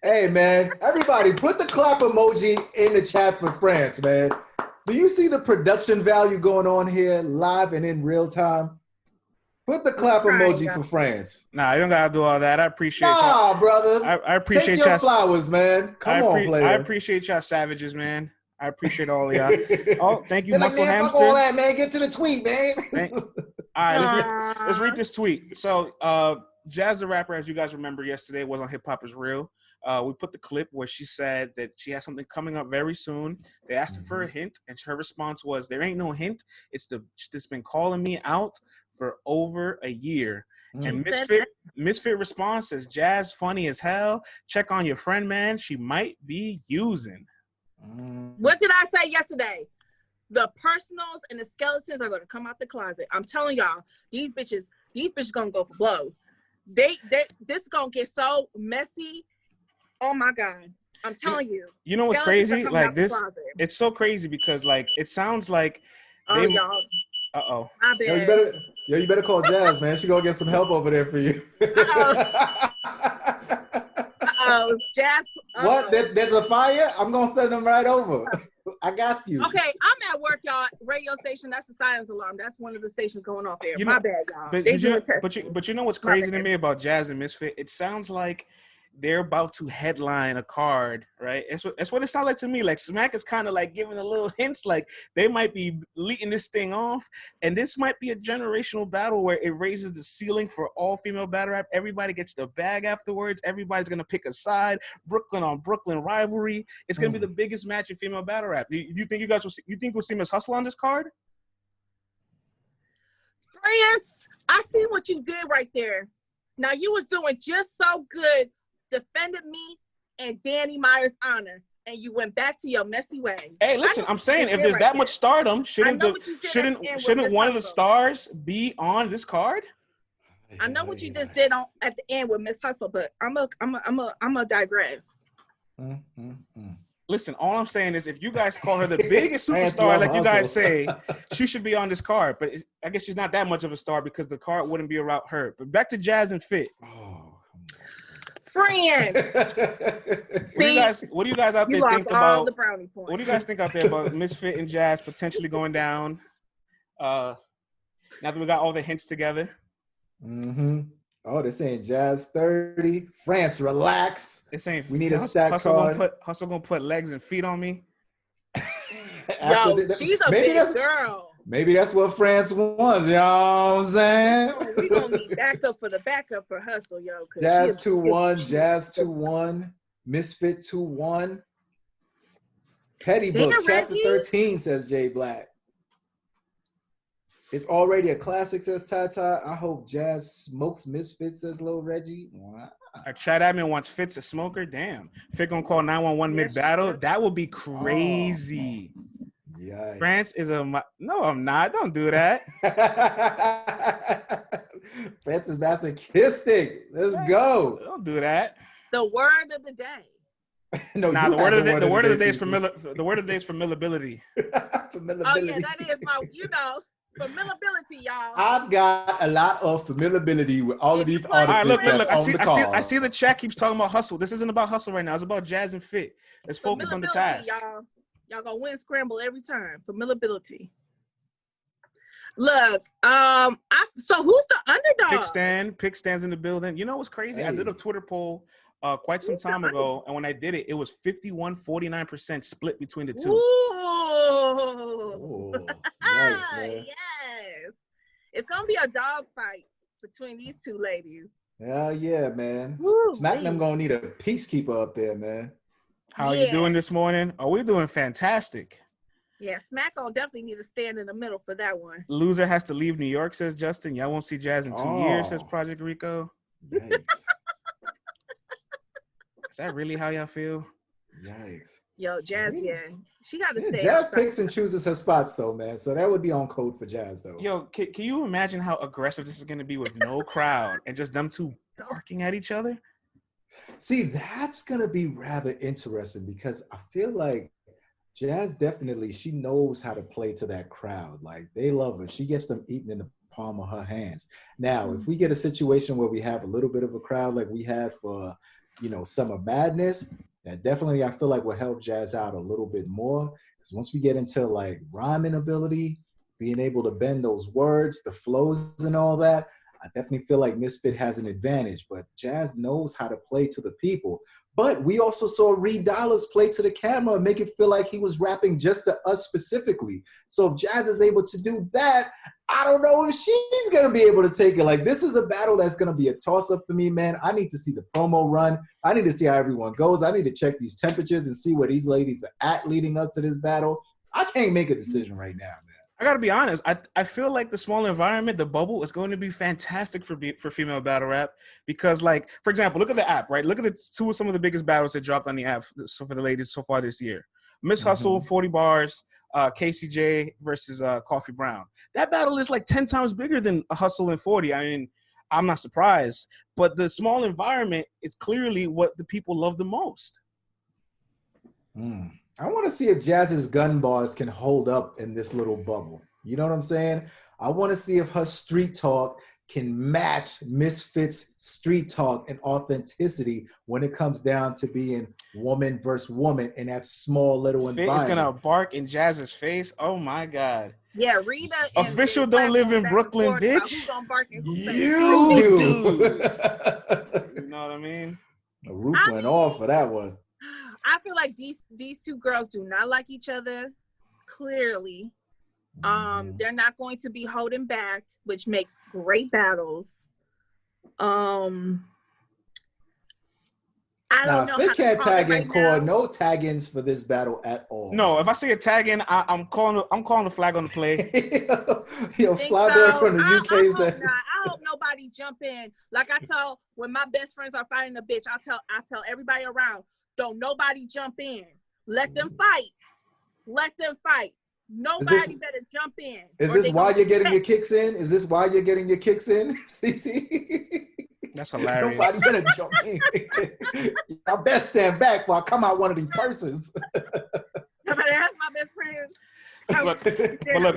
Hey, man, everybody put the clap emoji in the chat for France, man. Do you see the production value going on here live and in real time? Put the clap emoji for France. Nah, you don't gotta do all that. I appreciate y'all. Brother. I appreciate Take your flowers, man. Come on, player. I appreciate y'all savages, man. I appreciate all of y'all. Oh, thank you, Muscle Hamster. Fuck all that, man. Get to the tweet, man. All right, let's read this tweet. So, Jazz the Rapper, as you guys remember yesterday, was on Hip Hop Is Real. We put the clip where she said that she has something coming up very soon. They asked her for a hint, and her response was, "There ain't no hint. It's been calling me out for over a year." And Misfit response says, "Jazz funny as hell. Check on your friend, man. She might be using." What did I say yesterday? The personals and the skeletons are going to come out the closet. I'm telling y'all, these bitches gonna go for blows. This is gonna get so messy. Oh my God. I'm telling you. You know what's crazy? Like this, it's so crazy because like it sounds like y'all. Uh-oh. My bad. You better call Jazz, man. She gonna get some help over there for you. Jazz. What? There's a fire? I'm gonna send them right over. I got you. Okay, I'm at work, y'all. Radio station, that's the silence alarm. That's one of the stations going off there. My bad, y'all. But you know what's crazy to me about Jazz and Misfit? It sounds like they're about to headline a card, right? That's what it sounds like to me. Like Smack is kind of like giving a little hints, like they might be leading this thing off, and this might be a generational battle where it raises the ceiling for all female battle rap. Everybody gets the bag afterwards. Everybody's gonna pick a side. Brooklyn on Brooklyn rivalry. It's gonna be the biggest match in female battle rap. Do you think we'll see Miss Hustle on this card? France, I see what you did right there. Now you was doing just so good. Defended me and Danny Meyer's honor, and you went back to your messy ways. Hey, listen, I'm saying if there's that much stardom, shouldn't one of the stars be on this card? I know what you just did at the end with Miss Hustle, but I'm a digress. Listen, all I'm saying is if you guys call her the biggest superstar, like you guys say, she should be on this card. But I guess she's not that much of a star because the card wouldn't be about her. But back to Jazz and Fit. Friends. What do you guys out there think about? What do you guys think out there about Misfit and Jazz potentially going down? Now that we got all the hints together. Oh, they're saying Jazz 30. France, relax. They're saying we need a stat card. Hustle gonna put legs and feet on me. She's a big girl. Maybe that's what France wants, you know what I'm saying? We gonna need backup for Hustle, yo. Jazz 2-1, Jazz 2-1, Misfit 2-1. Petty Book, chapter 13, says Jay Black. It's already a classic, says Ty. I hope Jazz smokes Misfits, says Lil Reggie. Wow. Our chat admin wants Fit to smoker. Damn. Fit gonna call 911 mid-battle. That would be crazy. Yikes. France is no, I'm not. Don't do that. France is masochistic. Let's go. Don't do that. The word of the day. No, the word of the day is familiarity. Oh yeah, that is my, familiarity, y'all. I've got a lot of familiarity with all of these artists. All right, look. I see the chat keeps talking about hustle. This isn't about hustle right now. It's about Jazz and Fit. Let's focus on the task. Y'all gonna win scramble every time. Familiarity. Look, so who's the underdog? Pick stands in the building. You know what's crazy? Hey. I did a Twitter poll quite some time ago, and when I did it, it was 51-49% split between the two. Ooh. Nice, man. Yes. It's gonna be a dog fight between these two ladies. Hell yeah, man. Smack them gonna need a peacekeeper up there, man. How are you doing this morning? Oh, we're doing fantastic. Yeah, Smack gonna definitely need to stand in the middle for that one. Loser has to leave New York, says Justin. Y'all won't see Jazz in 2 years, says Project Rico. Yikes. Is that really how y'all feel? Yikes. Yo, Jazz, she got to stay. Jazz picks and chooses her spots, though, man. So that would be on code for Jazz, though. Yo, can you imagine how aggressive this is going to be with no crowd and just them two barking at each other? See, that's going to be rather interesting because I feel like Jazz definitely, she knows how to play to that crowd. Like, they love her. She gets them eating in the palm of her hands. Now, if we get a situation where we have a little bit of a crowd like we had for, Summer Madness, that definitely I feel like will help Jazz out a little bit more. Because once we get into like rhyming ability, being able to bend those words, the flows and all that, I definitely feel like Misfit has an advantage. But Jazz knows how to play to the people. But we also saw Reed Dollars play to the camera and make it feel like he was rapping just to us specifically. So if Jazz is able to do that, I don't know if she's going to be able to take it. Like, this is a battle that's going to be a toss-up for me, man. I need to see the promo run. I need to see how everyone goes. I need to check these temperatures and see where these ladies are at leading up to this battle. I can't make a decision right now, man. I got to be honest. I feel like the small environment, the bubble, is going to be fantastic for female battle rap because, like, for example, look at the app, right? Look at some of the biggest battles that dropped on the app for the ladies so far this year. Miss Hustle, 40 bars, KCJ versus Coffee Brown. That battle is like 10 times bigger than Hustle and 40. I mean, I'm not surprised. But the small environment is clearly what the people love the most. I want to see if Jazz's gun bars can hold up in this little bubble. You know what I'm saying? I want to see if her street talk can match Misfit's street talk and authenticity when it comes down to being woman versus woman in that small little environment. Fit is going to bark in Jazz's face. Oh, my God. Yeah, Rita. Official don't live in Brooklyn, bitch. Who's gonna bark and who's you do. You know what I mean? The roof went off for that one. I feel like these two girls do not like each other. Clearly, they're not going to be holding back, which makes great battles. I don't know. They can't tag in core. No tag-ins for this battle at all. No, if I see a tag in, I'm calling the flag on the play. Yo, Flyberg from the UK said. I hope nobody jump in. Like I tell when my best friends are fighting a bitch, I tell everybody around, don't nobody jump in. Let them fight. Let them fight. Nobody better jump in. Is this why you're getting your kicks in? Is this why you're getting your kicks in? CC? That's hilarious. Nobody better jump in. I best stand back while I come out one of these purses. Somebody ask my best friend. Look,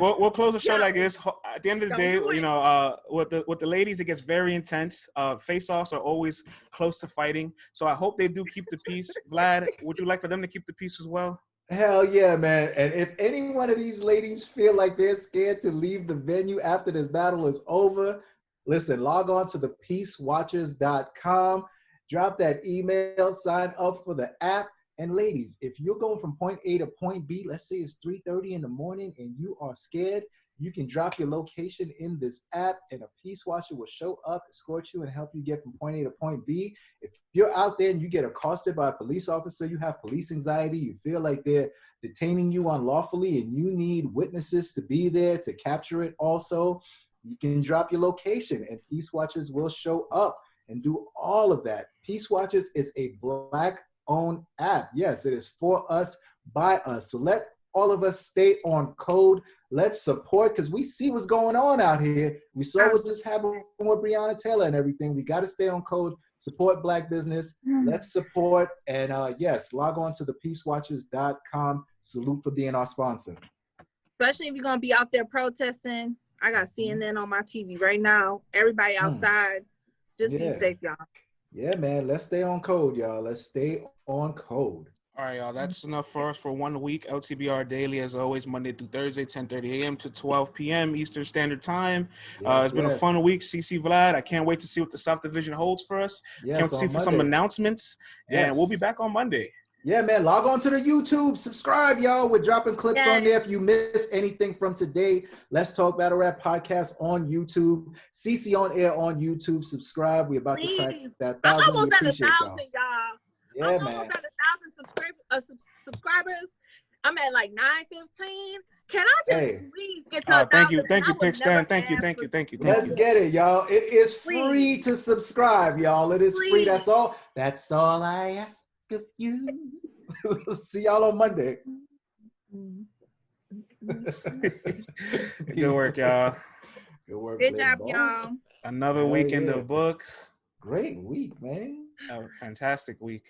we'll close the show like this. At the end of the day, with the ladies, it gets very intense. Face-offs are always close to fighting. So I hope they do keep the peace. Vlad, would you like for them to keep the peace as well? Hell yeah, man. And if any one of these ladies feel like they're scared to leave the venue after this battle is over, listen, log on to thepeacewatchers.com, drop that email, sign up for the app. And ladies, if you're going from point A to point B, let's say it's 3:30 in the morning and you are scared, You can drop your location in this app, and a peace watcher will show up, escort you, and help you get from point A to point B. If you're out there and you get accosted by a police officer, you have police anxiety, you feel like they're detaining you unlawfully, and you need witnesses to be there to capture it also, you can drop your location, and peace watchers will show up and do all of that. Peace Watchers is a Black-owned app. Yes, it is for us, by us. So let all of us stay on code. Let's support, because we see what's going on out here. We saw what just happened with Breonna Taylor and everything. We got to stay on code, support Black business. Let's support. And yes, log on to thepeacewatchers.com. Salute for being our sponsor. Especially if you're going to be out there protesting. I got CNN on my TV right now. Everybody outside. Just be safe, y'all. Yeah, man. Let's stay on code, y'all. Let's stay on code. All right, y'all. That's enough for us for 1 week. LTBR Daily, as always, Monday through Thursday, 10:30 a.m. to 12 p.m. Eastern Standard Time. It's been a fun week. CC Vlad, I can't wait to see what the South Division holds for us. Can't wait to see for some announcements. And we'll be back on Monday. Yeah, man. Log on to the YouTube. Subscribe, y'all. We're dropping clips on there. If you miss anything from today, Let's Talk Battle Rap Podcast on YouTube. CC on air on YouTube. Subscribe. We're about to crack that 1,000. I'm almost at 1,000, y'all. Yeah, I'm man. almost at 1,000 subscribers. I'm at like 915. Can I just please get to 1,000? Thank you, Pick Stand. Thank you. Let's get it, y'all. It is free to subscribe, y'all. It is free. That's all. That's all I ask of you. See y'all on Monday. Good work, y'all. Good work. Good job, y'all. Another week in the books. Great week, man. A fantastic week.